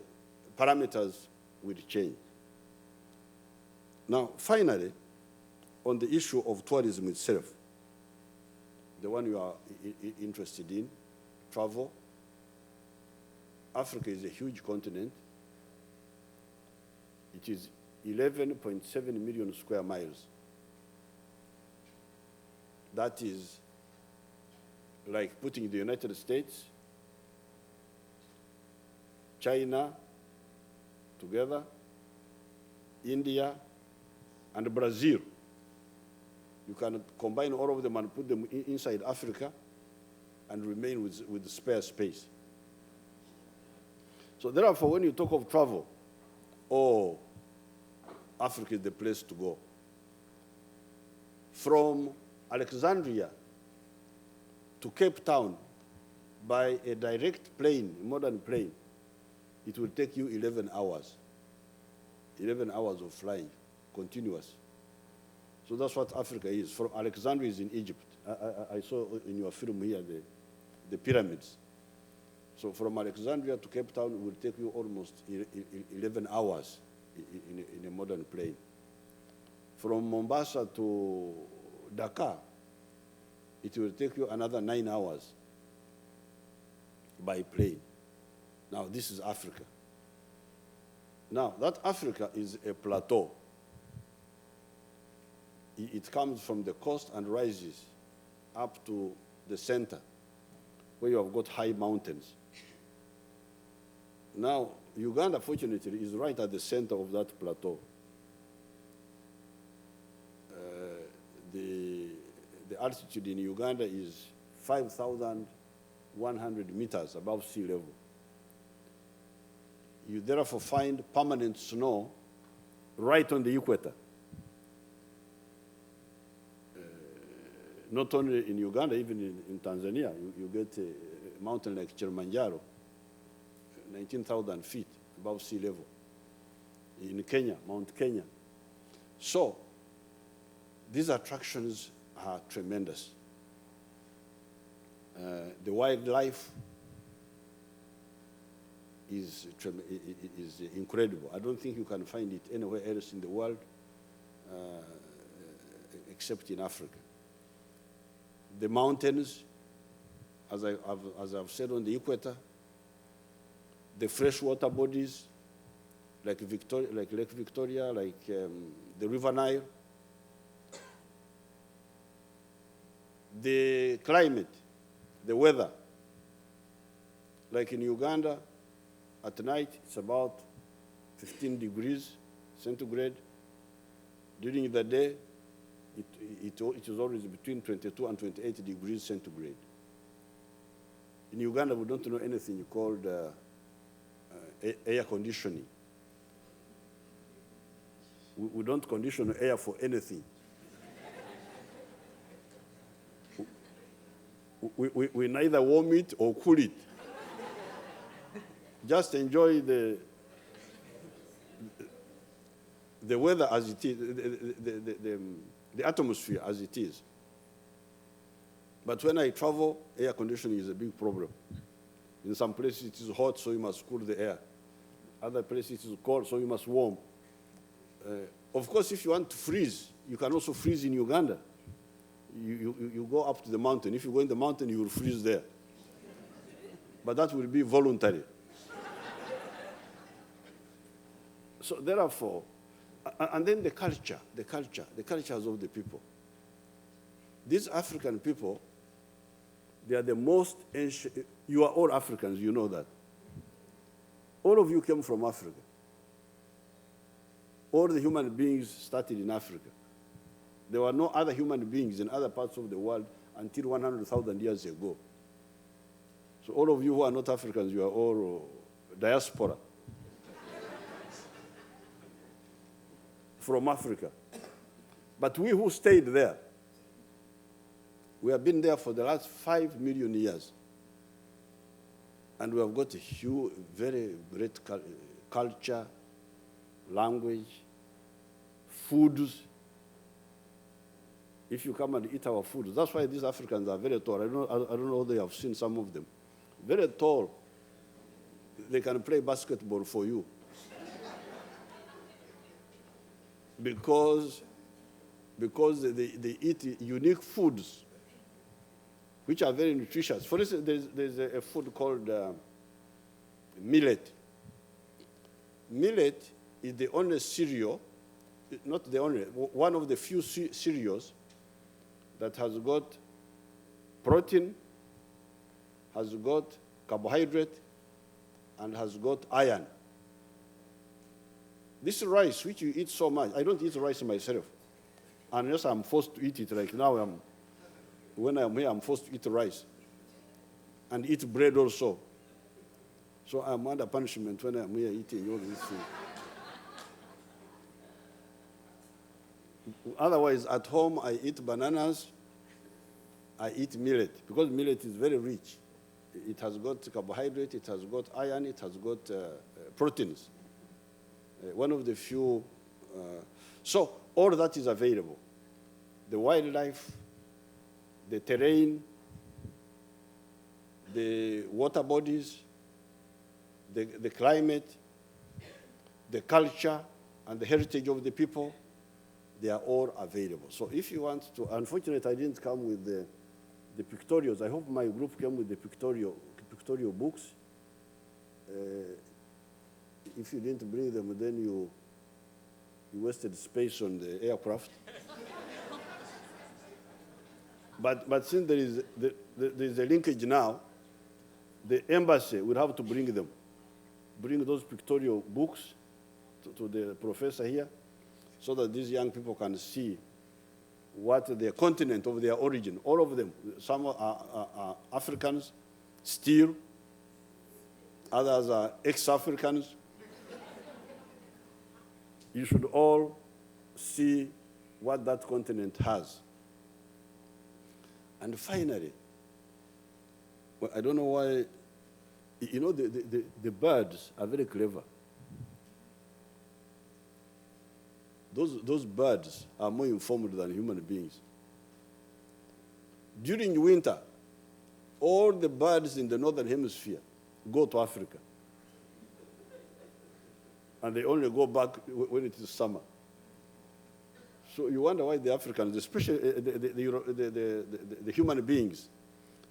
parameters will change. Now, finally, on the issue of tourism itself, the one you are interested in, travel, Africa is a huge continent. It is 11.7 million square miles. That is like putting the United States, China together, India, and Brazil. You can combine all of them and put them inside Africa and remain with spare space. So therefore, when you talk of travel, oh, Africa is the place to go. From Alexandria to Cape Town by a direct plane, a modern plane, it will take you 11 hours. 11 hours of flying, continuous. So that's what Africa is. From Alexandria is in Egypt. I saw in your film here the pyramids. So from Alexandria to Cape Town, it will take you almost 11 hours in a modern plane. From Mombasa to Dakar, it will take you another 9 hours by plane. Now, this is Africa. Now, that Africa is a plateau. It comes from the coast and rises up to the center, where you have got high mountains. Now, Uganda, fortunately, is right at the center of that plateau. The altitude in Uganda is 5,100 meters above sea level. You therefore find permanent snow right on the equator. Not only in Uganda, even in Tanzania, you get a mountain like Kilimanjaro, 19,000 feet above sea level. In Kenya, Mount Kenya. So, these attractions are tremendous. The wildlife is incredible. I don't think you can find it anywhere else in the world except in Africa. The mountains, as I've said, on the equator, the freshwater bodies, like Lake Victoria, like the River Nile, the climate, the weather. Like in Uganda, at night, it's about 15 degrees centigrade. During the day, it is always between 22 and 28 degrees centigrade. In Uganda, we don't know anything called air conditioning. We don't condition air for anything. We neither warm it or cool it. Just enjoy the weather as it is, the atmosphere as it is. But when I travel, air conditioning is a big problem. In some places it is hot, so you must cool the air. Other places it is cold, so you must warm. Of course, if you want to freeze, you can also freeze in Uganda. You go up to the mountain. If you go in the mountain, you will freeze there. But that will be voluntary. So therefore, and then the cultures of the people. These African people, they are the most ancient. You are all Africans, you know that. All of you came from Africa. All the human beings started in Africa. There were no other human beings in other parts of the world until 100,000 years ago. So all of you who are not Africans, you are all diaspora from Africa. But we who stayed there, we have been there for the last 5 million years. And we have got a huge, very great culture, language, foods. If you come and eat our food, that's why these Africans are very tall. I don't know whether you have seen some of them. Very tall. They can play basketball for you. Because they eat unique foods, which are very nutritious. For instance, there's a food called millet. Millet is the only cereal not the only, one of the few cereals that has got protein, has got carbohydrate, and has got iron. This rice, which you eat so much, I don't eat rice myself, unless I'm forced to eat it. Like now, when I'm here, I'm forced to eat rice and eat bread also. So I'm under punishment when I'm here eating all this food. Otherwise, at home, I eat bananas, I eat millet, because millet is very rich. It has got carbohydrate, it has got iron, it has got proteins. One of the few. So all that is available. The wildlife, the terrain, the water bodies, the climate, the culture, and the heritage of the people, they are all available. So if you want to, unfortunately, I didn't come with the pictorials. I hope my group came with the pictorial books. If you didn't bring them, then you wasted space on the aircraft. But since there is a linkage now, the embassy will have to bring them. Bring those pictorial books to the professor here, so that these young people can see what the continent of their origin, all of them. Some are Africans still, others are ex-Africans. You should all see what that continent has. And finally, well, I don't know why, you know, the birds are very clever. Those birds are more informed than human beings. During winter, all the birds in the northern hemisphere go to Africa. And they only go back when it is summer. So you wonder why the Africans, especially the human beings,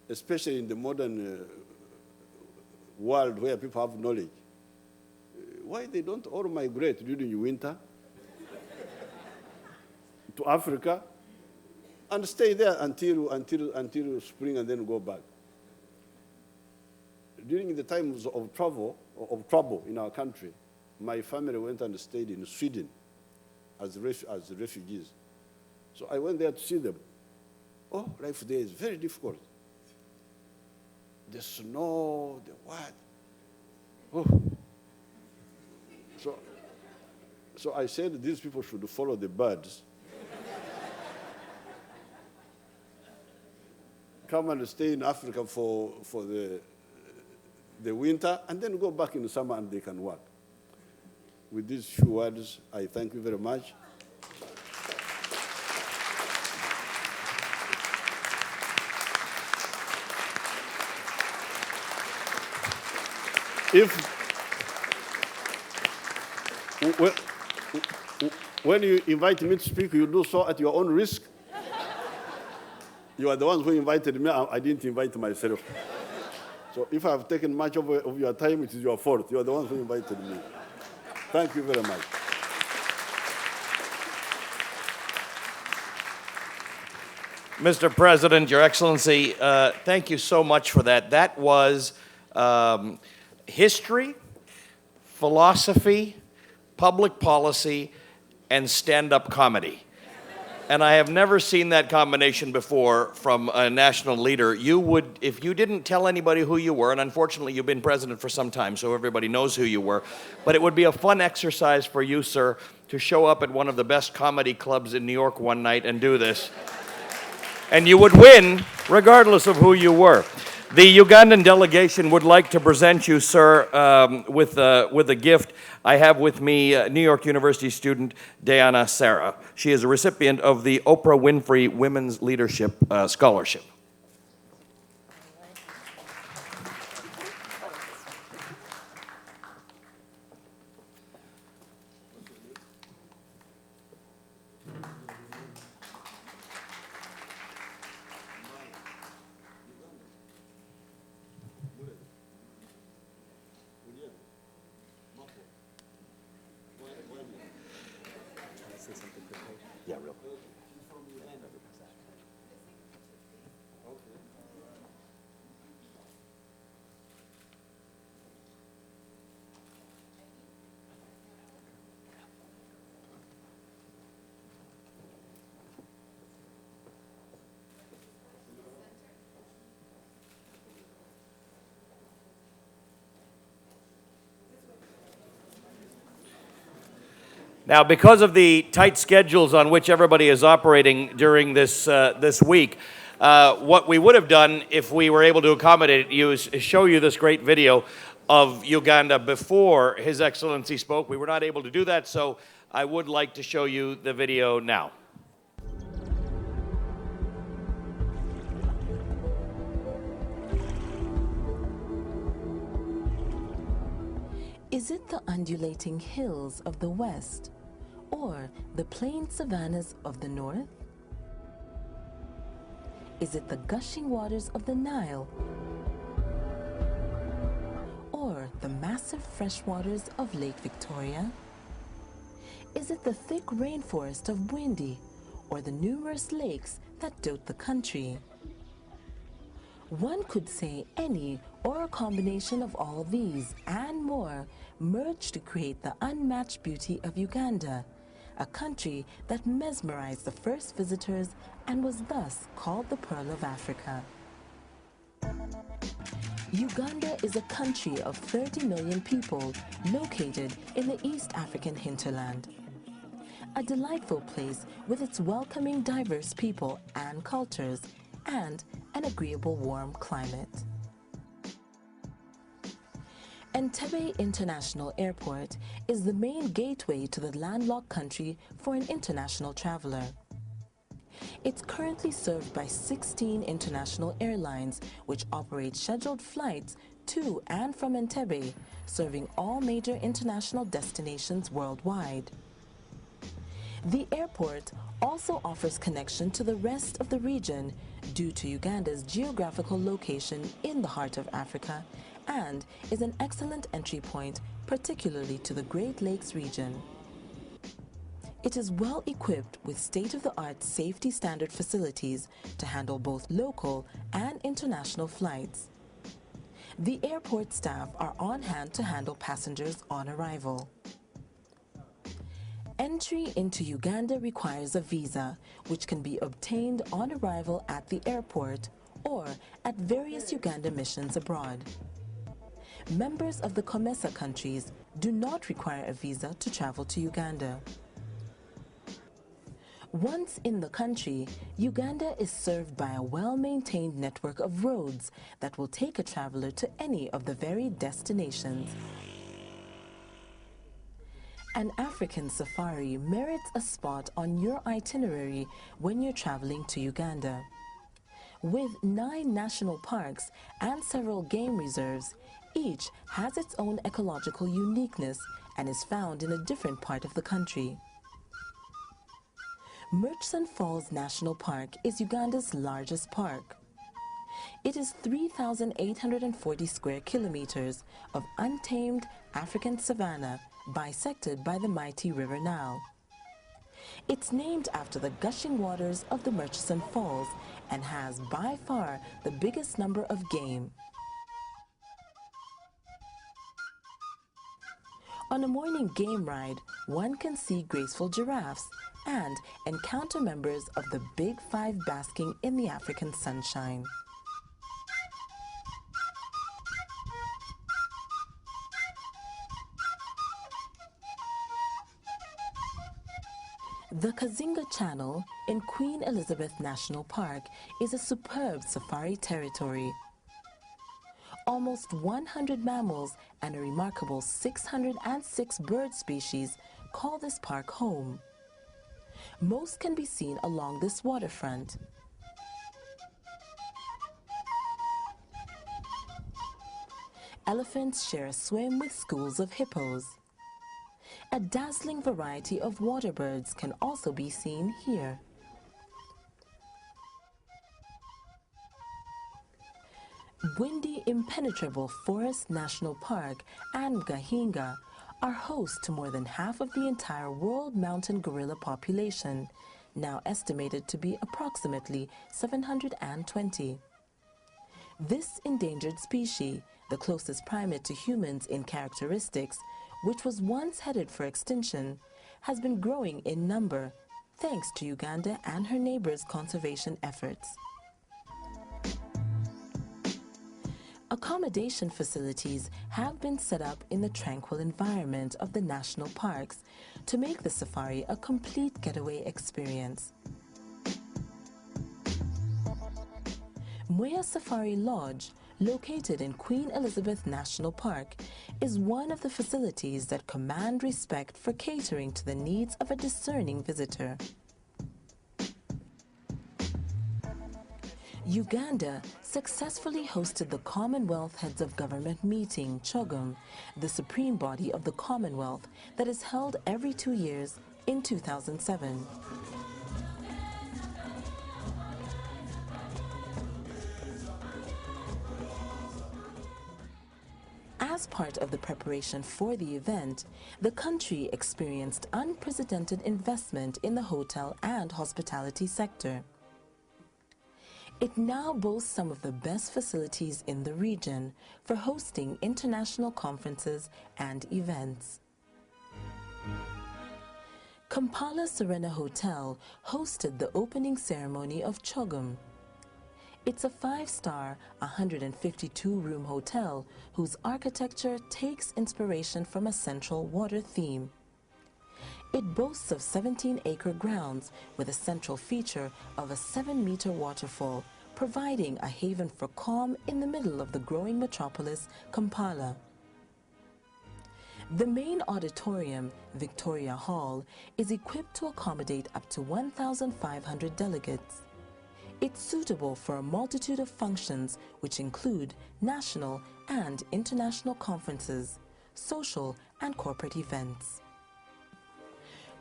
especially in the modern world where people have knowledge, why they don't all migrate during winter to Africa and stay there until spring and then go back. During the times of trouble in our country, my family went and stayed in Sweden as refugees. So I went there to see them. Oh, life there is very difficult. The snow, the what? Oh. So I said these people should follow the birds. Come and stay in Africa for the winter, and then go back in the summer and they can work. With these few words, I thank you very much. When you invite me to speak, you do so at your own risk. You are the ones who invited me. I didn't invite myself. So if I have taken much of your time, it is your fault. You are the ones who invited me. Thank you very much. Mr. President, Your Excellency, thank you so much for that. That was history, philosophy, public policy, and stand-up comedy. And I have never seen that combination before from a national leader. You would, if you didn't tell anybody who you were, and unfortunately you've been president for some time, so everybody knows who you were, but it would be a fun exercise for you, sir, to show up at one of the best comedy clubs in New York one night and do this. And you would win regardless of who you were. The Ugandan delegation would like to present you, sir, with a gift. I have with me New York University student Diana Sarah. She is a recipient of the Oprah Winfrey Women's Leadership Scholarship. Now, because of the tight schedules on which everybody is operating during this week, what we would have done if we were able to accommodate you is show you this great video of Uganda before His Excellency spoke. We were not able to do that, so I would like to show you the video now. Is it the undulating hills of the west or the plain savannas of the north? Is it the gushing waters of the Nile or the massive fresh waters of Lake Victoria? Is it the thick rainforest of Bwindi or the numerous lakes that dot the country? One could say any or a combination of all these and more merged to create the unmatched beauty of Uganda, a country that mesmerized the first visitors and was thus called the Pearl of Africa. Uganda is a country of 30 million people located in the East African hinterland. A delightful place with its welcoming diverse people and cultures and an agreeable warm climate. Entebbe International Airport is the main gateway to the landlocked country for an international traveler. It's currently served by 16 international airlines which operate scheduled flights to and from Entebbe, serving all major international destinations worldwide. The airport also offers connection to the rest of the region due to Uganda's geographical location in the heart of Africa and is an excellent entry point, particularly to the Great Lakes region. It is well equipped with state-of-the-art safety standard facilities to handle both local and international flights. The airport staff are on hand to handle passengers on arrival. Entry into Uganda requires a visa, which can be obtained on arrival at the airport or at various Uganda missions abroad. Members of the COMESA countries do not require a visa to travel to Uganda. Once in the country, Uganda is served by a well-maintained network of roads that will take a traveler to any of the varied destinations. An African safari merits a spot on your itinerary when you're traveling to Uganda. With 9 national parks and several game reserves, each has its own ecological uniqueness and is found in a different part of the country. Murchison Falls National Park is Uganda's largest park. It is 3,840 square kilometers of untamed African savanna bisected by the mighty River Nile. It's named after the gushing waters of the Murchison Falls and has by far the biggest number of game. On a morning game ride, one can see graceful giraffes and encounter members of the Big Five basking in the African sunshine. The Kazinga Channel in Queen Elizabeth National Park is a superb safari territory. Almost 100 mammals and a remarkable 606 bird species call this park home. Most can be seen along this waterfront. Elephants share a swim with schools of hippos. A dazzling variety of water birds can also be seen here. Bwindi Impenetrable Forest National Park and Gahinga are host to more than half of the entire world mountain gorilla population, now estimated to be approximately 720. This endangered species, the closest primate to humans in characteristics, which was once headed for extinction, has been growing in number thanks to Uganda and her neighbors' conservation efforts. Accommodation facilities have been set up in the tranquil environment of the national parks to make the safari a complete getaway experience. Mwea Safari Lodge, located in Queen Elizabeth National Park, is one of the facilities that command respect for catering to the needs of a discerning visitor. Uganda successfully hosted the Commonwealth Heads of Government meeting, CHOGM, the supreme body of the Commonwealth that is held every 2 years, in 2007. As part of the preparation for the event, the country experienced unprecedented investment in the hotel and hospitality sector. It now boasts some of the best facilities in the region for hosting international conferences and events. Kampala Serena Hotel hosted the opening ceremony of CHOGM. It's a 5-star, 152-room hotel whose architecture takes inspiration from a central water theme. It boasts of 17-acre grounds with a central feature of a 7-meter waterfall, providing a haven for calm in the middle of the growing metropolis, Kampala. The main auditorium, Victoria Hall, is equipped to accommodate up to 1,500 delegates. It's suitable for a multitude of functions which include national and international conferences, social and corporate events.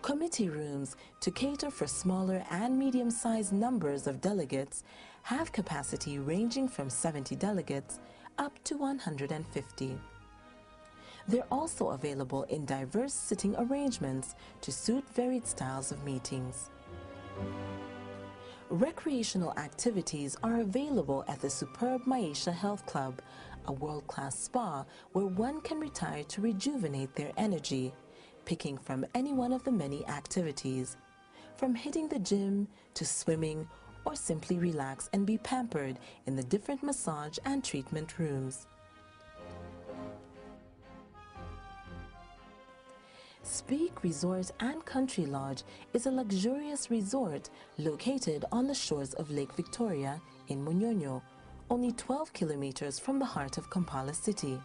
Committee rooms to cater for smaller and medium-sized numbers of delegates have capacity ranging from 70 delegates up to 150. They're also available in diverse sitting arrangements to suit varied styles of meetings. Recreational activities are available at the superb Maisha Health Club, a world-class spa where one can retire to rejuvenate their energy, picking from any one of the many activities, from hitting the gym to swimming, or simply relax and be pampered in the different massage and treatment rooms. Speak Resort and Country Lodge is a luxurious resort located on the shores of Lake Victoria in Munyonyo, only 12 kilometers from the heart of Kampala City.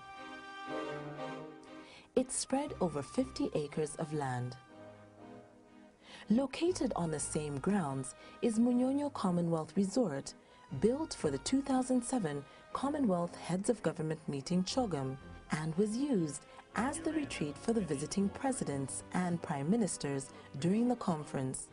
It's spread over 50 acres of land. Located on the same grounds is Munyonyo Commonwealth Resort, built for the 2007 Commonwealth Heads of Government meeting CHOGM, and was used as the retreat for the visiting presidents and prime ministers during the conference.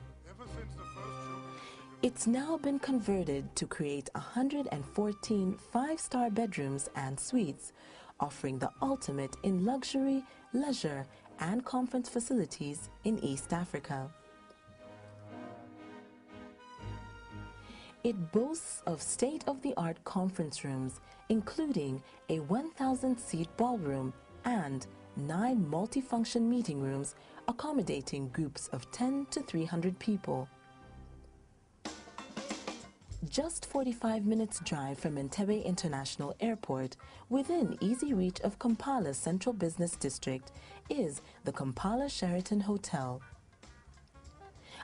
It's now been converted to create 114 5-star bedrooms and suites, offering the ultimate in luxury, leisure, and conference facilities in East Africa. It boasts of state-of-the-art conference rooms, including a 1,000-seat ballroom and 9 multifunction meeting rooms accommodating groups of 10 to 300 people. Just 45 minutes drive from Entebbe International Airport, within easy reach of Kampala's central business district, is the Kampala Sheraton Hotel.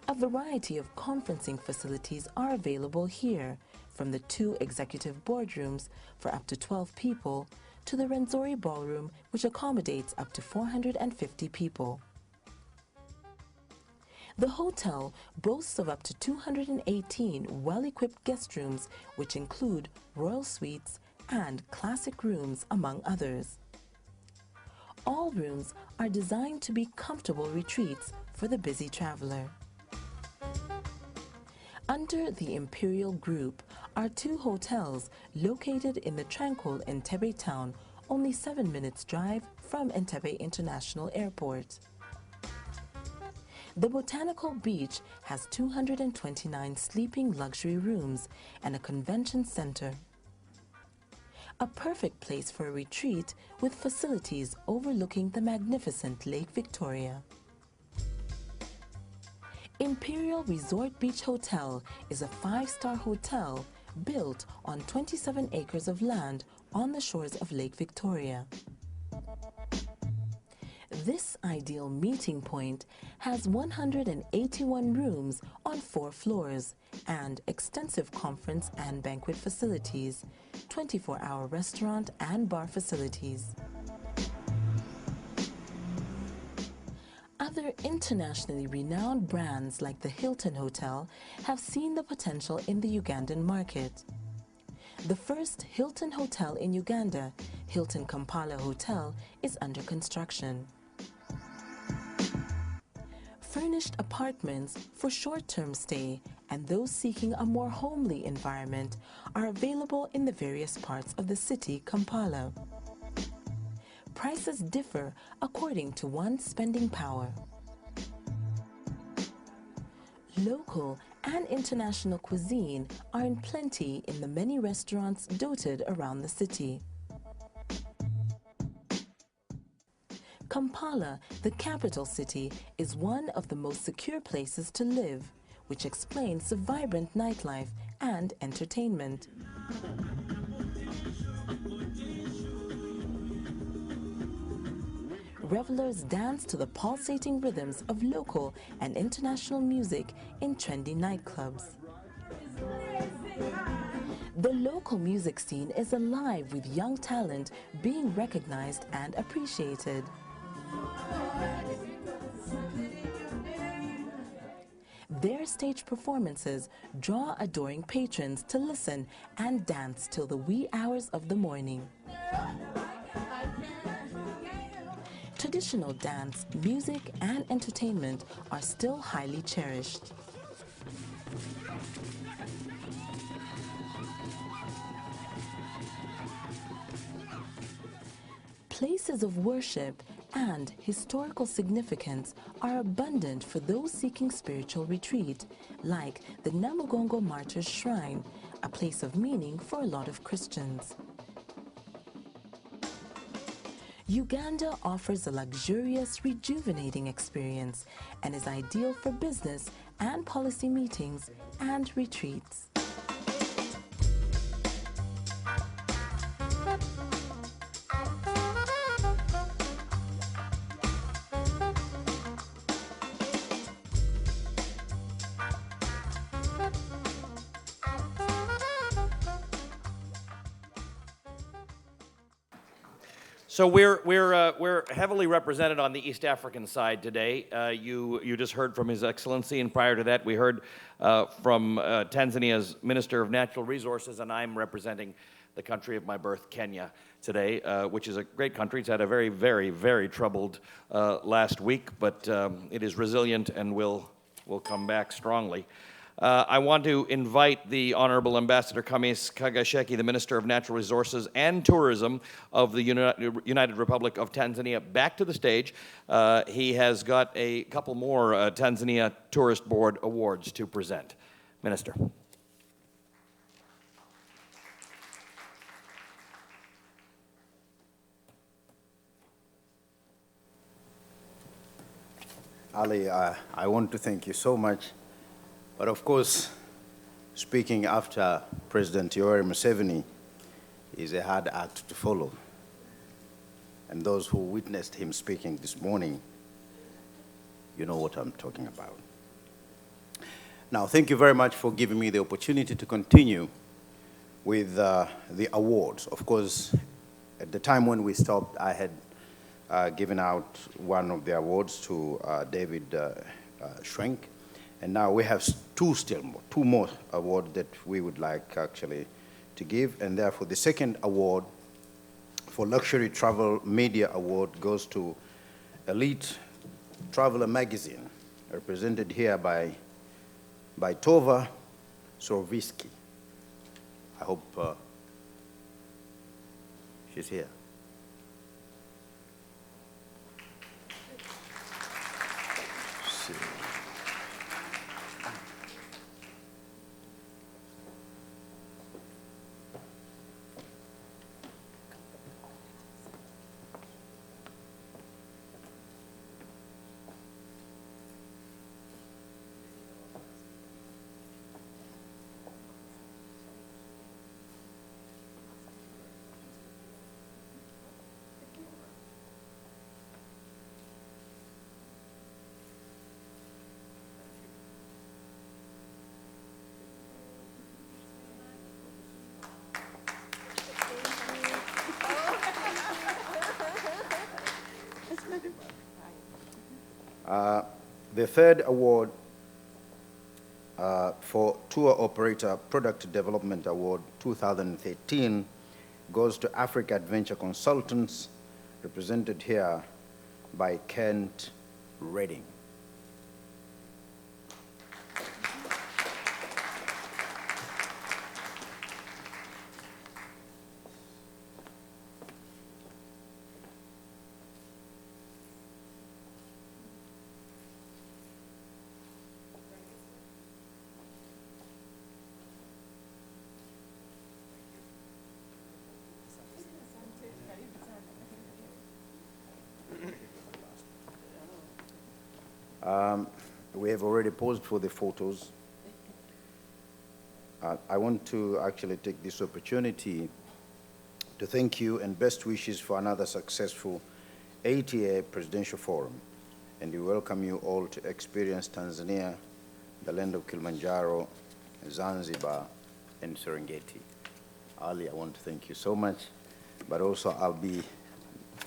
A variety of conferencing facilities are available here, from the 2 executive boardrooms for up to 12 people to the Renzori Ballroom, which accommodates up to 450 people. The hotel boasts of up to 218 well-equipped guest rooms, which include royal suites and classic rooms, among others. All rooms are designed to be comfortable retreats for the busy traveler. Under the Imperial Group are 2 hotels located in the tranquil Entebbe town, only 7 minutes drive from Entebbe International Airport. The Botanical Beach has 229 sleeping luxury rooms and a convention center. A perfect place for a retreat with facilities overlooking the magnificent Lake Victoria. Imperial Resort Beach Hotel is a 5-star hotel built on 27 acres of land on the shores of Lake Victoria. This ideal meeting point has 181 rooms on 4 floors and extensive conference and banquet facilities, 24-hour restaurant and bar facilities. Other internationally renowned brands like the Hilton Hotel have seen the potential in the Ugandan market. The first Hilton Hotel in Uganda, Hilton Kampala Hotel, is under construction. Furnished apartments for short-term stay and those seeking a more homely environment are available in the various parts of the city, Kampala. Prices differ according to one's spending power. Local and international cuisine are in plenty in the many restaurants dotted around the city. Kampala, the capital city, is one of the most secure places to live, which explains the vibrant nightlife and entertainment. Revelers dance to the pulsating rhythms of local and international music in trendy nightclubs. The local music scene is alive with young talent being recognized and appreciated. Their stage performances draw adoring patrons to listen and dance till the wee hours of the morning. Traditional dance, music, and entertainment are still highly cherished. Places of worship and historical significance are abundant for those seeking spiritual retreat, like the Namugongo Martyrs Shrine, a place of meaning for a lot of Christians. Uganda offers a luxurious, rejuvenating experience and is ideal for business and policy meetings and retreats. So we're heavily represented on the East African side today. You just heard from His Excellency, and prior to that, we heard from Tanzania's Minister of Natural Resources, and I'm representing the country of my birth, Kenya, today, which is a great country. It's had a very, very, very troubled last week, but it is resilient and will come back strongly. I want to invite the Honorable Ambassador Kamis Kagasheki, the Minister of Natural Resources and Tourism of the United Republic of Tanzania, back to the stage. He has got a couple more Tanzania Tourist Board awards to present. Minister. Ali, I want to thank you so much. But of course, speaking after President Yoweri Museveni is a hard act to follow. And those who witnessed him speaking this morning, you know what I'm talking about. Now, thank you very much for giving me the opportunity to continue with the awards. Of course, at the time when we stopped, I had given out one of the awards to David Schwenk. And now we have two more awards that we would like actually to give. And therefore, the second award for Luxury Travel Media Award goes to Elite Traveler Magazine, represented here by Tova Sorvisky. I hope she's here. The third award for Tour Operator Product Development Award 2013 goes to Africa Adventure Consultants, represented here by Kent Redding. We have already posed for the photos. I want to actually take this opportunity to thank you and best wishes for another successful ATA Presidential Forum. And we welcome you all to experience Tanzania, the land of Kilimanjaro, Zanzibar, and Serengeti. Ali, I want to thank you so much, but also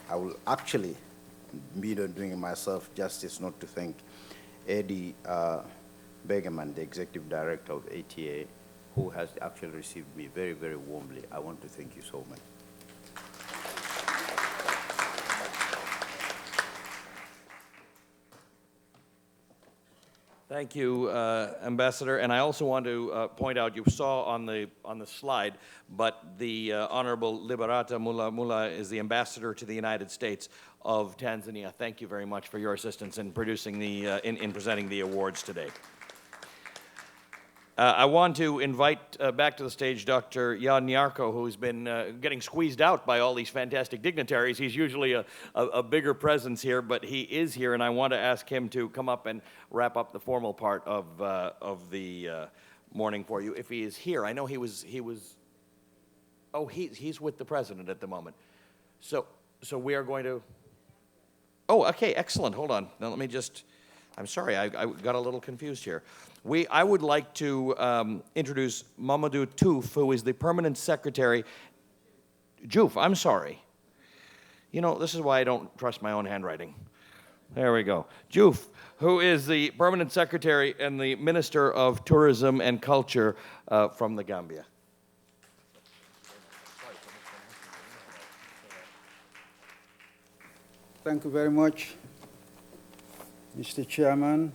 I will actually be doing myself justice not to thank Eddie Begeman, the Executive Director of ATA, who has actually received me very, very warmly. I want to thank you so much. Thank you, Ambassador. And I also want to point out, you saw on the slide, but the Honorable Liberata Mula is the Ambassador to the United States of Tanzania. Thank you very much for your assistance in producing in presenting the awards today. I want to invite back to the stage Dr. Jan Nyarko, who's been getting squeezed out by all these fantastic dignitaries. He's usually a bigger presence here, but he is here, and I want to ask him to come up and wrap up the formal part of the morning for you. If he is here, I know he's with the president at the moment. So we are going to. Oh, okay, excellent. Hold on. Now let me just. I'm sorry, I got a little confused here. I would like to introduce Mamadou Touf, who is the permanent secretary. Joof, I'm sorry. You know, this is why I don't trust my own handwriting. There we go. Joof, who is the permanent secretary and the Minister of Tourism and Culture from the Gambia. Thank you very much, Mr. Chairman.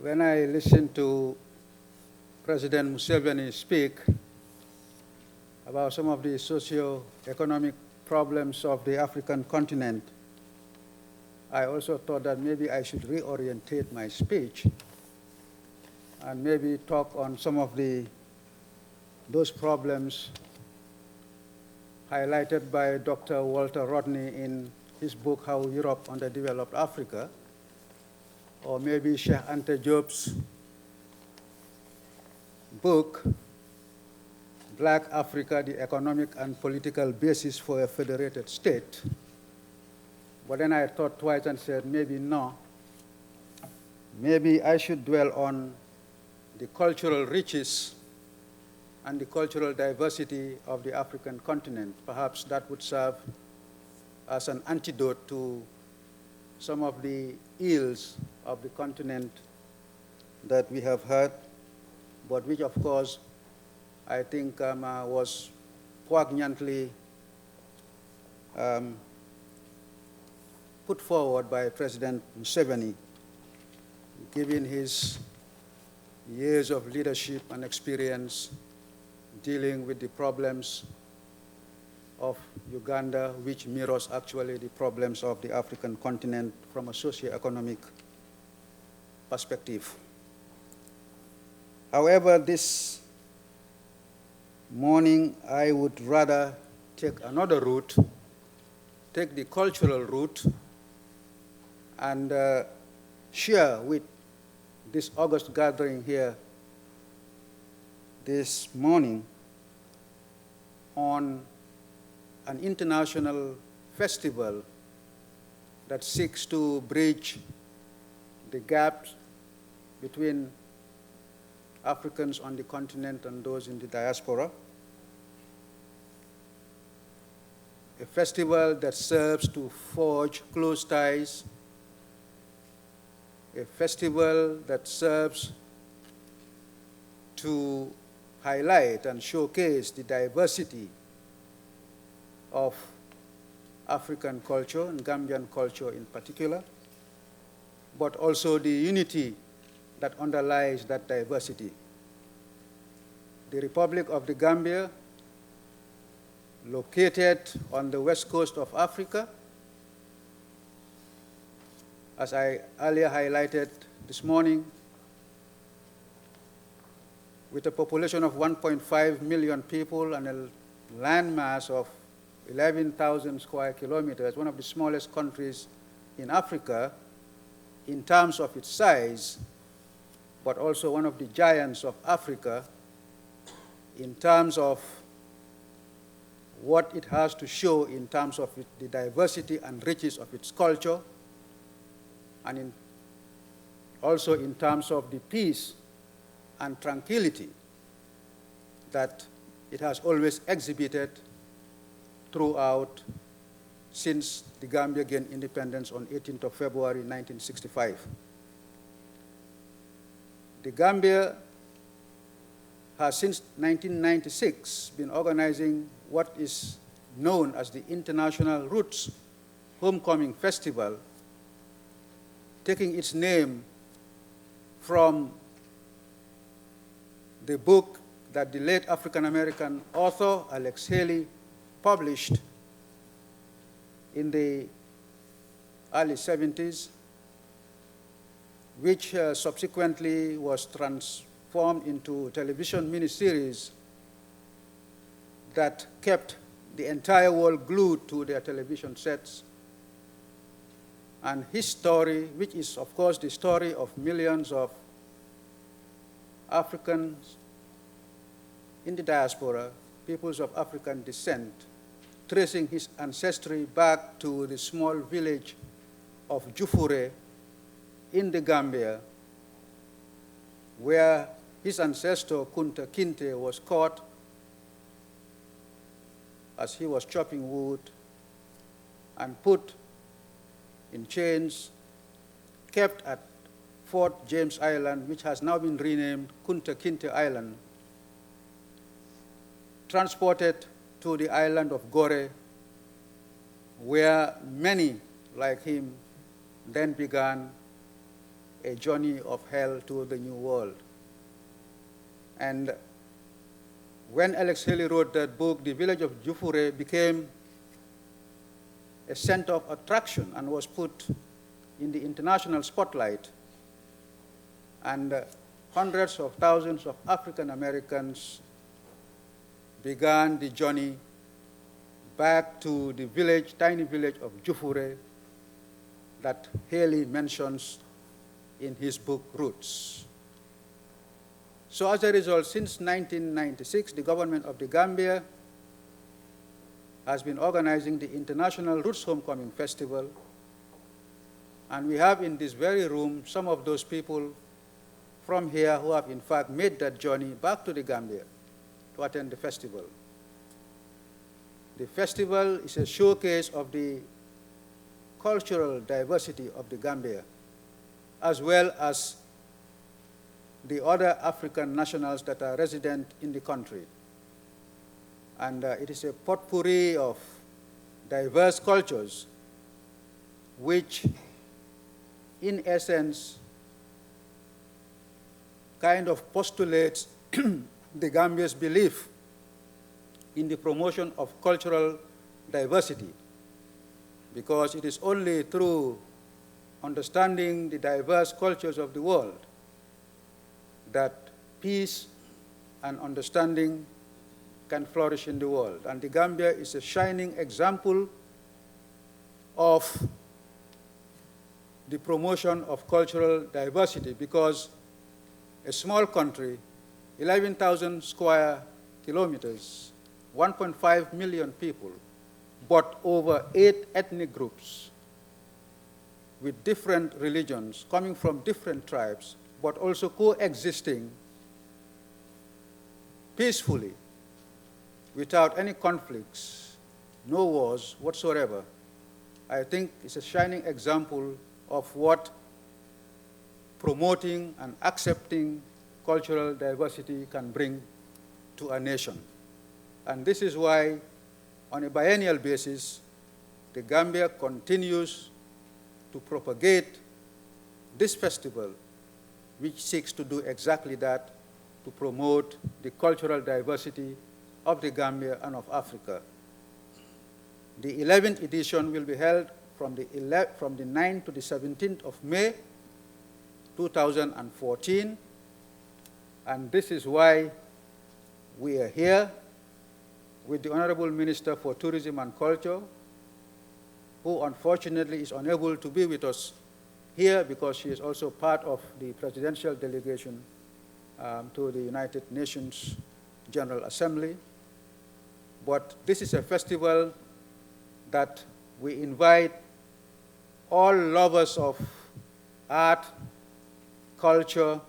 When I listen to President Museveni speak about some of the socio-economic problems of the African continent, I also thought that maybe I should reorientate my speech and maybe talk on some of those problems highlighted by Dr. Walter Rodney in his book, How Europe Underdeveloped Africa, or maybe Sheikh Anta Diop's book, Black Africa, the Economic and Political Basis for a Federated State. But then I thought twice and said, maybe no. Maybe I should dwell on the cultural riches and the cultural diversity of the African continent. Perhaps that would serve as an antidote to some of the ills of the continent that we have heard, but which, of course, I think was poignantly put forward by President Museveni, given his years of leadership and experience dealing with the problems of Uganda, which mirrors actually the problems of the African continent from a socio-economic perspective. However, this morning I would rather take another route, take the cultural route, and share with this August gathering here this morning on an international festival that seeks to bridge the gaps between Africans on the continent and those in the diaspora. A festival that serves to forge close ties a festival that serves to highlight and showcase the diversity of African culture and Gambian culture in particular, but also the unity that underlies that diversity. The Republic of the Gambia, located on the west coast of Africa, as I earlier highlighted this morning, with a population of 1.5 million people and a landmass of 11,000 square kilometers, one of the smallest countries in Africa in terms of its size, but also one of the giants of Africa in terms of what it has to show in terms of the diversity and riches of its culture, and also in terms of the peace and tranquility that it has always exhibited throughout since the Gambia gained independence on 18th of February 1965. The Gambia has since 1996 been organizing what is known as the International Roots Homecoming Festival, taking its name from the book that the late African-American author Alex Haley published in the early 70s, which subsequently was transformed into a television miniseries that kept the entire world glued to their television sets. And his story, which is, of course, the story of millions of Africans in the diaspora, peoples of African descent, tracing his ancestry back to the small village of Jufure in the Gambia, where his ancestor Kunta Kinte was caught as he was chopping wood and put in chains, kept at Fort James Island, which has now been renamed Kunta Kinte Island, transported to the island of Gore, where many like him then began a journey of hell to the New World. And when Alex Haley wrote that book, the village of Jufure became a center of attraction and was put in the international spotlight. And hundreds of thousands of African Americans began the journey back to the village, tiny village of Jufure that Haley mentions in his book, Roots. So as a result, since 1996, the government of the Gambia has been organizing the International Roots Homecoming Festival, and we have in this very room some of those people from here who have in fact made that journey back to the Gambia to attend the festival. The festival is a showcase of the cultural diversity of the Gambia, as well as the other African nationals that are resident in the country. And it is a potpourri of diverse cultures, which in essence kind of postulates the Gambia's belief in the promotion of cultural diversity, because it is only through understanding the diverse cultures of the world that peace and understanding can flourish in the world. And the Gambia is a shining example of the promotion of cultural diversity, because a small country, 11,000 square kilometers, 1.5 million people, but over 8 ethnic groups with different religions coming from different tribes, but also coexisting peacefully without any conflicts, no wars whatsoever. I think it's a shining example of what promoting and accepting cultural diversity can bring to a nation. And this is why, on a biennial basis, the Gambia continues to propagate this festival, which seeks to do exactly that, to promote the cultural diversity of the Gambia and of Africa. The 11th edition will be held from the 9th to the 17th of May, 2014, and this is why we are here with the Honorable Minister for Tourism and Culture, who unfortunately is unable to be with us here because she is also part of the presidential delegation to the United Nations General Assembly. But this is a festival that we invite all lovers of art, culture,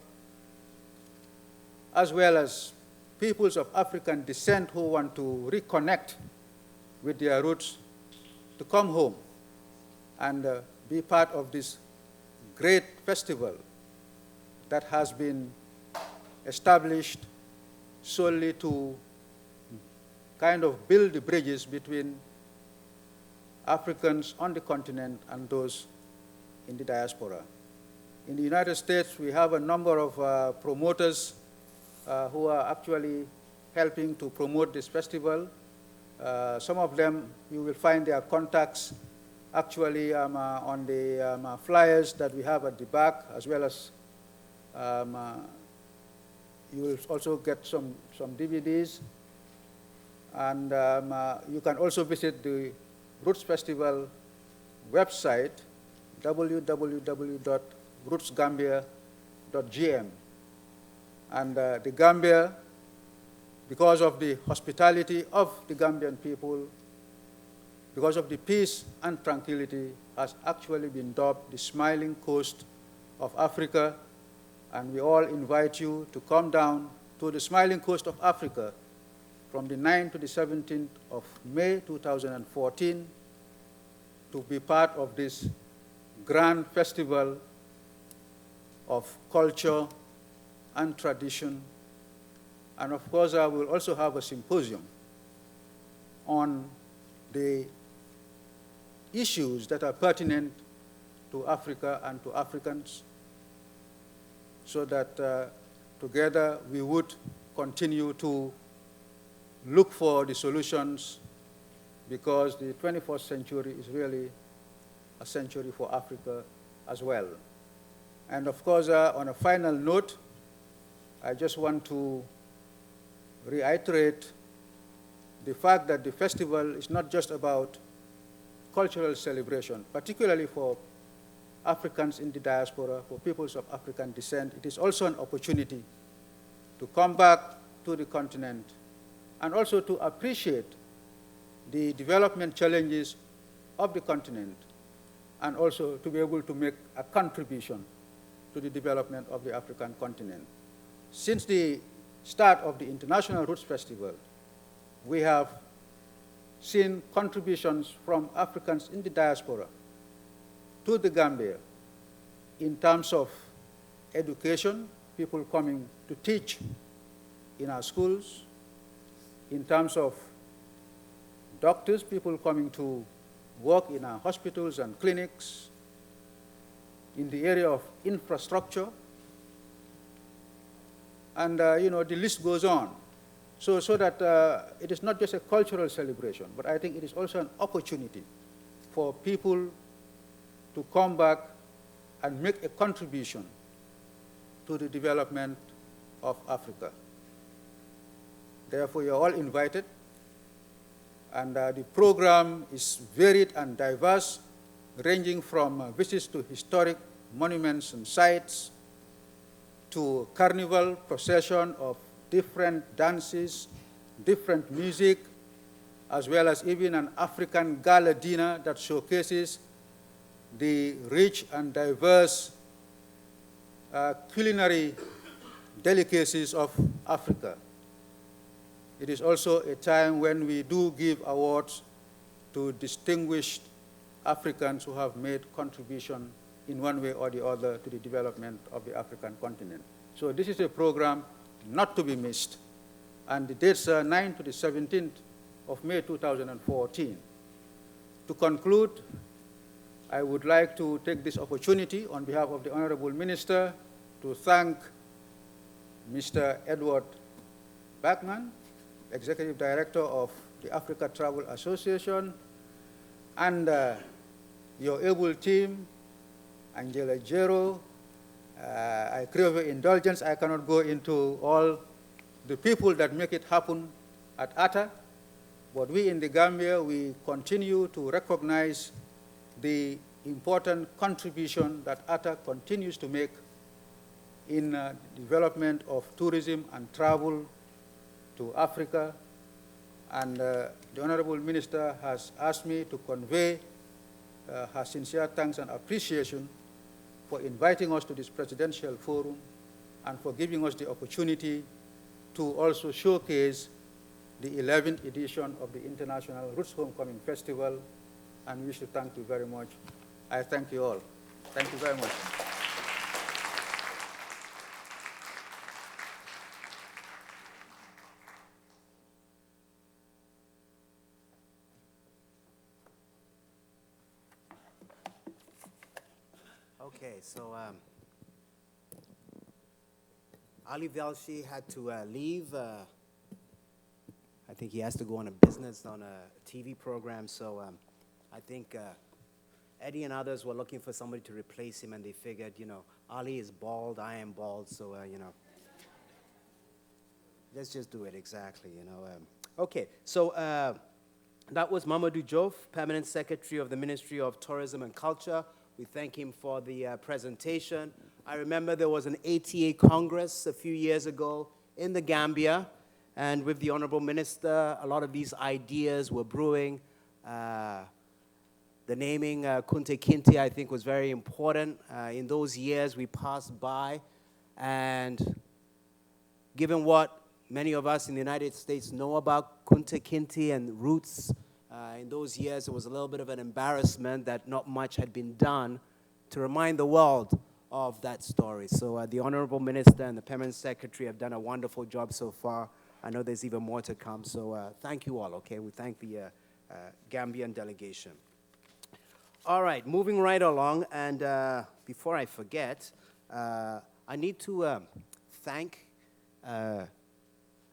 as well as peoples of African descent who want to reconnect with their roots to come home and be part of this great festival that has been established solely to kind of build the bridges between Africans on the continent and those in the diaspora. In the United States, we have a number of promoters who are actually helping to promote this festival. Some of them, you will find their contacts actually on the flyers that we have at the back, as well as you will also get some DVDs. And you can also visit the Roots Festival website, www.rootsgambia.gm. And the Gambia, because of the hospitality of the Gambian people, because of the peace and tranquility, has actually been dubbed the smiling coast of Africa. And we all invite you to come down to the smiling coast of Africa from the 9th to the 17th of May 2014 to be part of this grand festival of culture and tradition. And of course, I will also have a symposium on the issues that are pertinent to Africa and to Africans, so that together we would continue to look for the solutions, because the 21st century is really a century for Africa as well. And of course, on a final note, I just want to reiterate the fact that the festival is not just about cultural celebration, particularly for Africans in the diaspora, for peoples of African descent. It is also an opportunity to come back to the continent and also to appreciate the development challenges of the continent, and also to be able to make a contribution to the development of the African continent. Since the start of the International Roots Festival, we have seen contributions from Africans in the diaspora to the Gambia in terms of education, people coming to teach in our schools, in terms of doctors, people coming to work in our hospitals and clinics, in the area of infrastructure, and the list goes on. So that it is not just a cultural celebration, but I think it is also an opportunity for people to come back and make a contribution to the development of Africa. Therefore, you're all invited, and the program is varied and diverse, ranging from visits to historic monuments and sites, to carnival procession of different dances, different music, as well as even an African gala dinner that showcases the rich and diverse culinary delicacies of Africa. It is also a time when we do give awards to distinguished Africans who have made contribution in one way or the other to the development of the African continent. So this is a program not to be missed. And the dates are 9 to the 17th of May 2014. To conclude, I would like to take this opportunity on behalf of the Honorable Minister to thank Mr. Edward Bachman, Executive Director of the Africa Travel Association, and your able team, Angela Jero. I crave your indulgence. I cannot go into all the people that make it happen at ATA, but we in the Gambia, we continue to recognize the important contribution that ATA continues to make in development of tourism and travel to Africa. And the Honorable Minister has asked me to convey her sincere thanks and appreciation for inviting us to this presidential forum and for giving us the opportunity to also showcase the 11th edition of the International Roots Homecoming Festival, and we wish to thank you very much. I thank you all. Thank you very much. Okay, so Ali Velshi had to leave. I think he has to go on a business, on a TV program. So I think Eddie and others were looking for somebody to replace him, and they figured, you know, Ali is bald, I am bald, so, you know, let's just do it exactly, you know. Okay, so that was Mamadou Diouf, Permanent Secretary of the Ministry of Tourism and Culture. We thank him for the presentation. I remember there was an ATA Congress a few years ago in the Gambia, and with the Honorable Minister, a lot of these ideas were brewing. The naming Kunte Kinte, I think, was very important. In those years, we passed by, and given what many of us in the United States know about Kunte Kinte and roots, in those years, it was a little bit of an embarrassment that not much had been done to remind the world of that story. So the Honorable Minister and the Permanent Secretary have done a wonderful job so far. I know there's even more to come, so thank you all, okay? We thank the Gambian delegation. All right, moving right along, and before I forget, I need to thank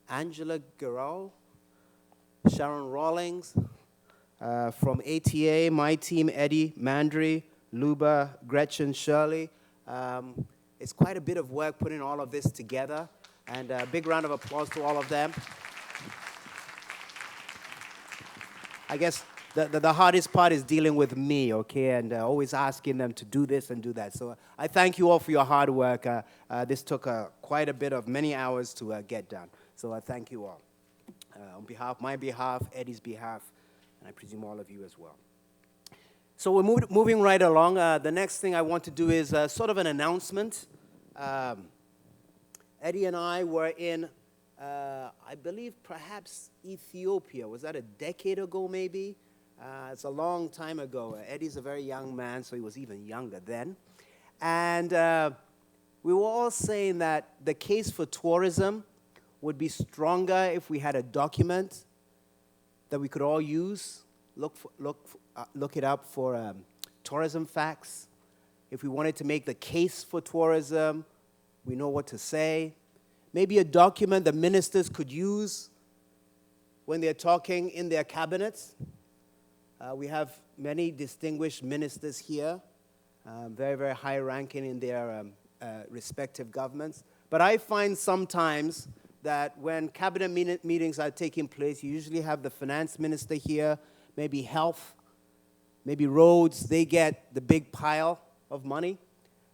Angela Guerrero, Sharon Rawlings, from ATA, my team, Eddie, Mandri, Luba, Gretchen, Shirley. It's quite a bit of work putting all of this together, and a big round of applause to all of them. I guess the hardest part is dealing with me, okay, and always asking them to do this and do that. So I thank you all for your hard work. This took quite a bit of many hours to get done. So I thank you all. On my behalf, Eddie's behalf, and I presume all of you as well. So we're moving right along. The next thing I want to do is sort of an announcement. Eddie and I were in, I believe, perhaps Ethiopia. Was that a decade ago, maybe? It's a long time ago. Eddie's a very young man, so he was even younger then. And we were all saying that the case for tourism would be stronger if we had a document that we could all use. Look it up for tourism facts. If we wanted to make the case for tourism, we know what to say. Maybe a document the ministers could use when they're talking in their cabinets. We have many distinguished ministers here, very, very high-ranking in their respective governments. But I find sometimes that when cabinet meetings are taking place, you usually have the finance minister here, maybe health, maybe roads. They get the big pile of money.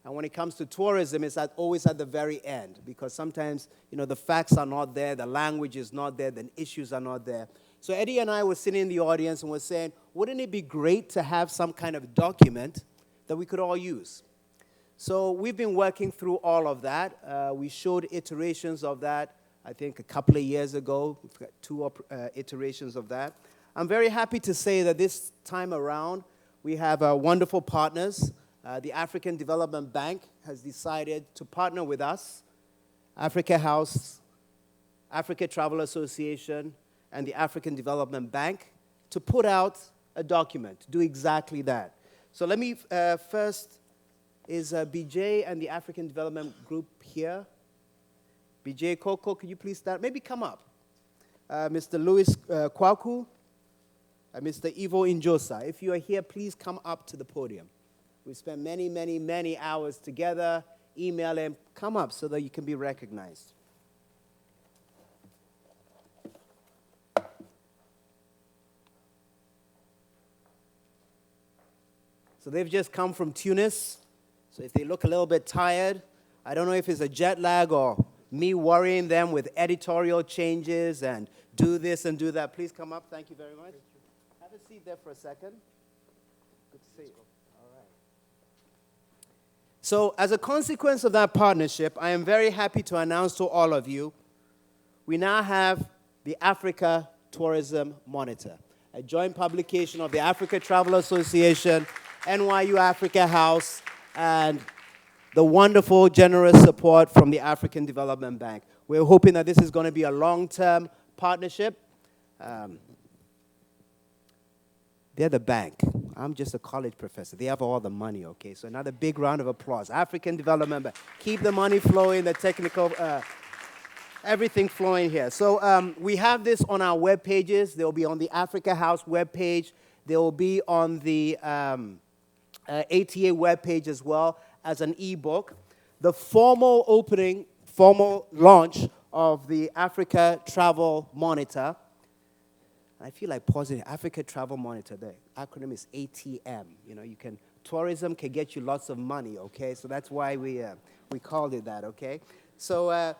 And when it comes to tourism, it's always at the very end, because sometimes, you know, the facts are not there, the language is not there, the issues are not there. So Eddie and I were sitting in the audience and were saying, wouldn't it be great to have some kind of document that we could all use? So we've been working through all of that. We showed iterations of that, I think, a couple of years ago. We've got two iterations of that. I'm very happy to say that this time around, we have wonderful partners. The African Development Bank has decided to partner with us, Africa House, Africa Travel Association, and the African Development Bank to put out a document to do exactly that. So let me first, is BJ and the African Development Group here? BJ Koko, could you please start? Maybe come up. Mr. Louis Kwaku, Mr. Ivo Injosa. If you are here, please come up to the podium. We spent many, many, many hours together, emailing. Come up so that you can be recognized. So they've just come from Tunis. So if they look a little bit tired, I don't know if it's a jet lag or me worrying them with editorial changes and do this and do that. Please come up. Thank you very much. Have a seat there for a second. Good to see you. All right. So as a consequence of that partnership, I am very happy to announce to all of you, we now have the Africa Tourism Monitor, a joint publication of the Africa Travel Association, NYU Africa House, and the wonderful, generous support from the African Development Bank. We're hoping that this is going to be a long-term partnership. They're the bank. I'm just a college professor. They have all the money, okay? So another big round of applause. African Development Bank. Keep the money flowing, the technical, everything flowing here. So we have this on our web pages. They'll be on the Africa House web page. They will be on the ATA webpage as well as an ebook. The formal launch of the Africa Travel Monitor, I feel like pausing, Africa Travel Monitor, the acronym is ATM. You know, tourism can get you lots of money, okay? So that's why we called it that, okay? So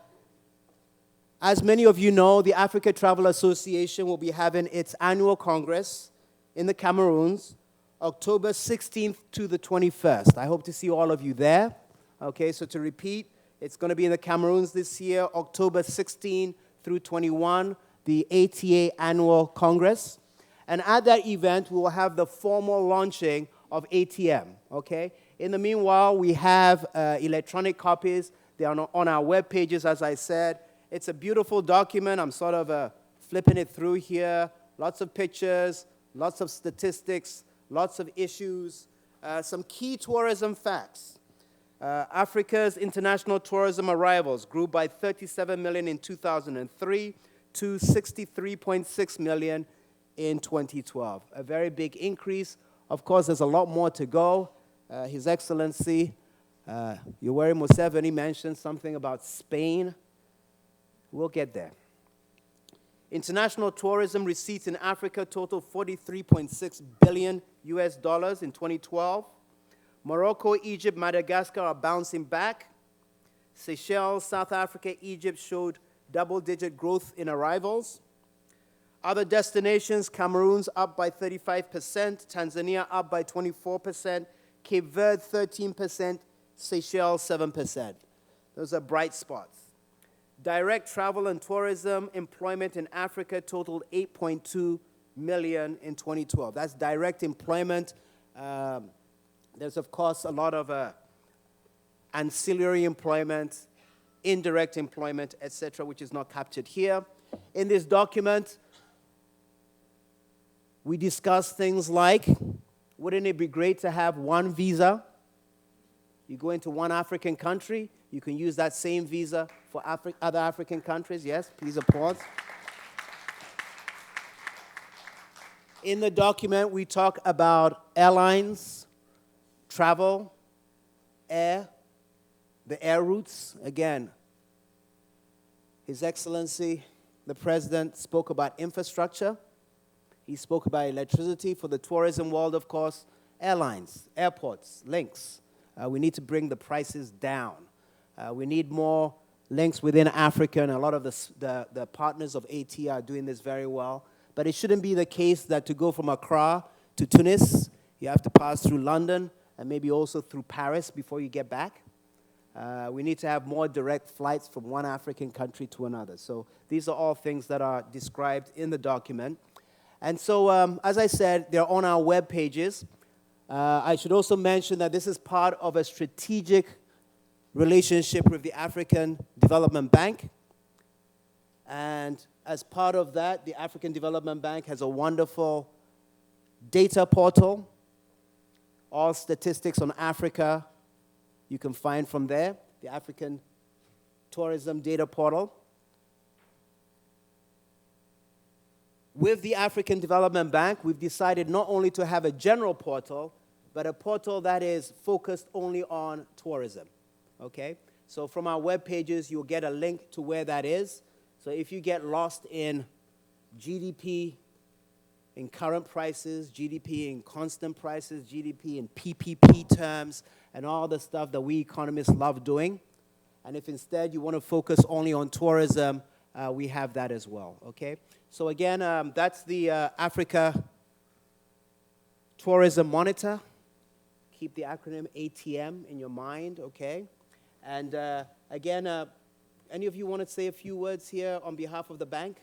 as many of you know, the Africa Travel Association will be having its annual Congress in the Cameroons, October 16th to the 21st. I hope to see all of you there. Okay, so to repeat, it's going to be in the Cameroons this year, October 16 through 21, the ATA Annual Congress. And at that event, we will have the formal launching of ATM, okay? In the meanwhile, we have electronic copies. They are on our web pages, as I said. It's a beautiful document. I'm sort of flipping it through here. Lots of pictures, lots of statistics, lots of issues, some key tourism facts. Africa's international tourism arrivals grew by 37 million in 2003 to 63.6 million in 2012. A very big increase. Of course, there's a lot more to go. His Excellency Yoweri Museveni mentioned something about Spain. We'll get there. International tourism receipts in Africa total $43.6 billion in 2012. Morocco, Egypt, Madagascar are bouncing back. Seychelles, South Africa, Egypt showed double-digit growth in arrivals. Other destinations, Cameroon's up by 35%, Tanzania up by 24%, Cape Verde 13%, Seychelles 7%. Those are bright spots. Direct travel and tourism employment in Africa totaled 8.2 million in 2012. That's direct employment. There's, of course, a lot of ancillary employment, indirect employment, etc., which is not captured here. In this document, we discuss things like, wouldn't it be great to have one visa? You go into one African country, you can use that same visa for other African countries. Yes, please applaud. In the document, we talk about airlines, travel, air, the air routes. Again, His Excellency, the President, spoke about infrastructure. He spoke about electricity for the tourism world, of course, airlines, airports, links. We need to bring the prices down. We need more links within Africa, and a lot of the partners of AT are doing this very well. But it shouldn't be the case that to go from Accra to Tunis, you have to pass through London and maybe also through Paris before you get back. We need to have more direct flights from one African country to another. So these are all things that are described in the document. And so, as I said, they're on our web pages. I should also mention that this is part of a strategic relationship with the African Development Bank. And as part of that, the African Development Bank has a wonderful data portal. All statistics on Africa you can find from there, the African Tourism Data Portal. With the African Development Bank, we've decided not only to have a general portal, but a portal that is focused only on tourism, okay? So from our web pages, you'll get a link to where that is. So if you get lost in GDP in current prices, GDP in constant prices, GDP in PPP terms, and all the stuff that we economists love doing, and if instead you want to focus only on tourism, we have that as well, okay? So again, that's the Africa Tourism Monitor. Keep the acronym ATM in your mind, okay? And again, any of you want to say a few words here on behalf of the bank?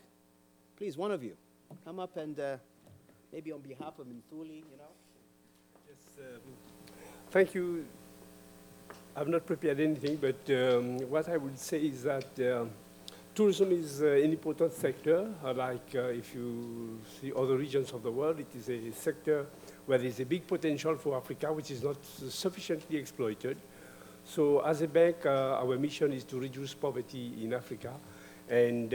Please, one of you, come up and maybe on behalf of Mthuli, you know? Yes, thank you. I've not prepared anything, but what I would say is that tourism is an important sector. If you see other regions of the world, it is a sector where there is a big potential for Africa, which is not sufficiently exploited. So as a bank, our mission is to reduce poverty in Africa. And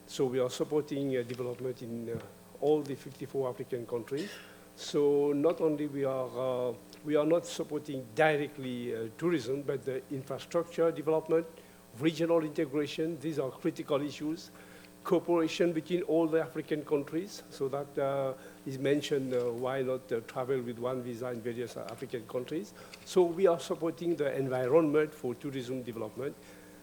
so we are supporting development in all the 54 African countries. So not only we are not supporting directly tourism, but the infrastructure development, regional integration, these are critical issues. Cooperation between all the African countries, so that is mentioned, why not travel with one visa in various African countries. So we are supporting the environment for tourism development.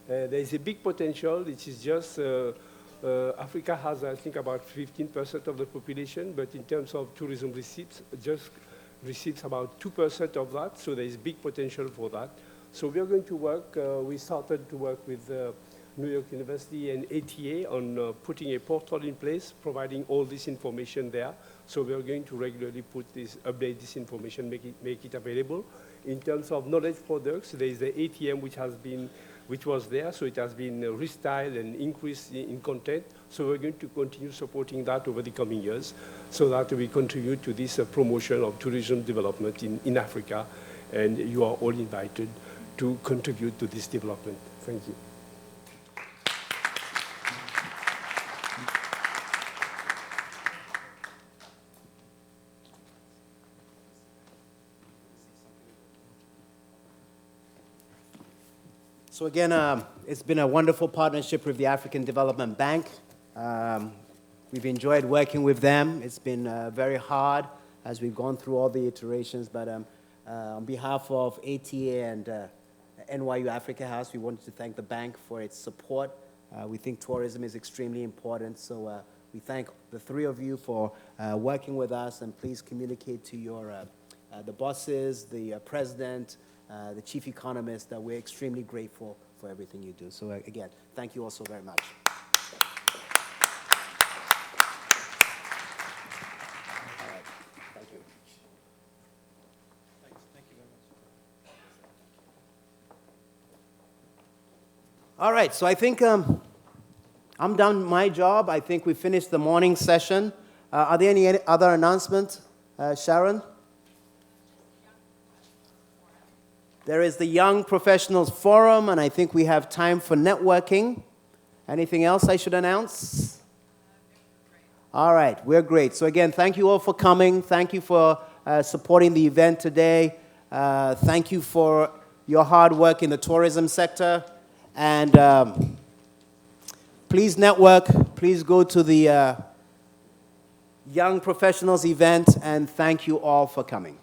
There is a big potential. It is just, Africa has, I think, about 15% of the population, but in terms of tourism receipts, just receives about 2% of that, so there is big potential for that. So we are going to work, we started to work with New York University and ATA on putting a portal in place, providing all this information there. So we are going to regularly update this information, make it available. In terms of knowledge products, there is the ATM which was there, so it has been restyled and increased in content. So we're going to continue supporting that over the coming years, so that we contribute to this promotion of tourism development in Africa. And you are all invited to contribute to this development. Thank you. So again, it's been a wonderful partnership with the African Development Bank. We've enjoyed working with them. It's been very hard as we've gone through all the iterations, but on behalf of ATA and NYU Africa House, we wanted to thank the bank for its support. We think tourism is extremely important, so we thank the three of you for working with us, and please communicate to your the bosses, the president, the chief economist, that we're extremely grateful for everything you do. So again, thank you all so very much. All right. Thank you. Thank you very much. All right, so I think I'm done my job. I think we finished the morning session. Are there any other announcements, Sharon? There is the Young Professionals Forum, and I think we have time for networking. Anything else I should announce? All right, we're great. So again, thank you all for coming. Thank you for supporting the event today. Thank you for your hard work in the tourism sector. And please network. Please go to the Young Professionals event, and thank you all for coming.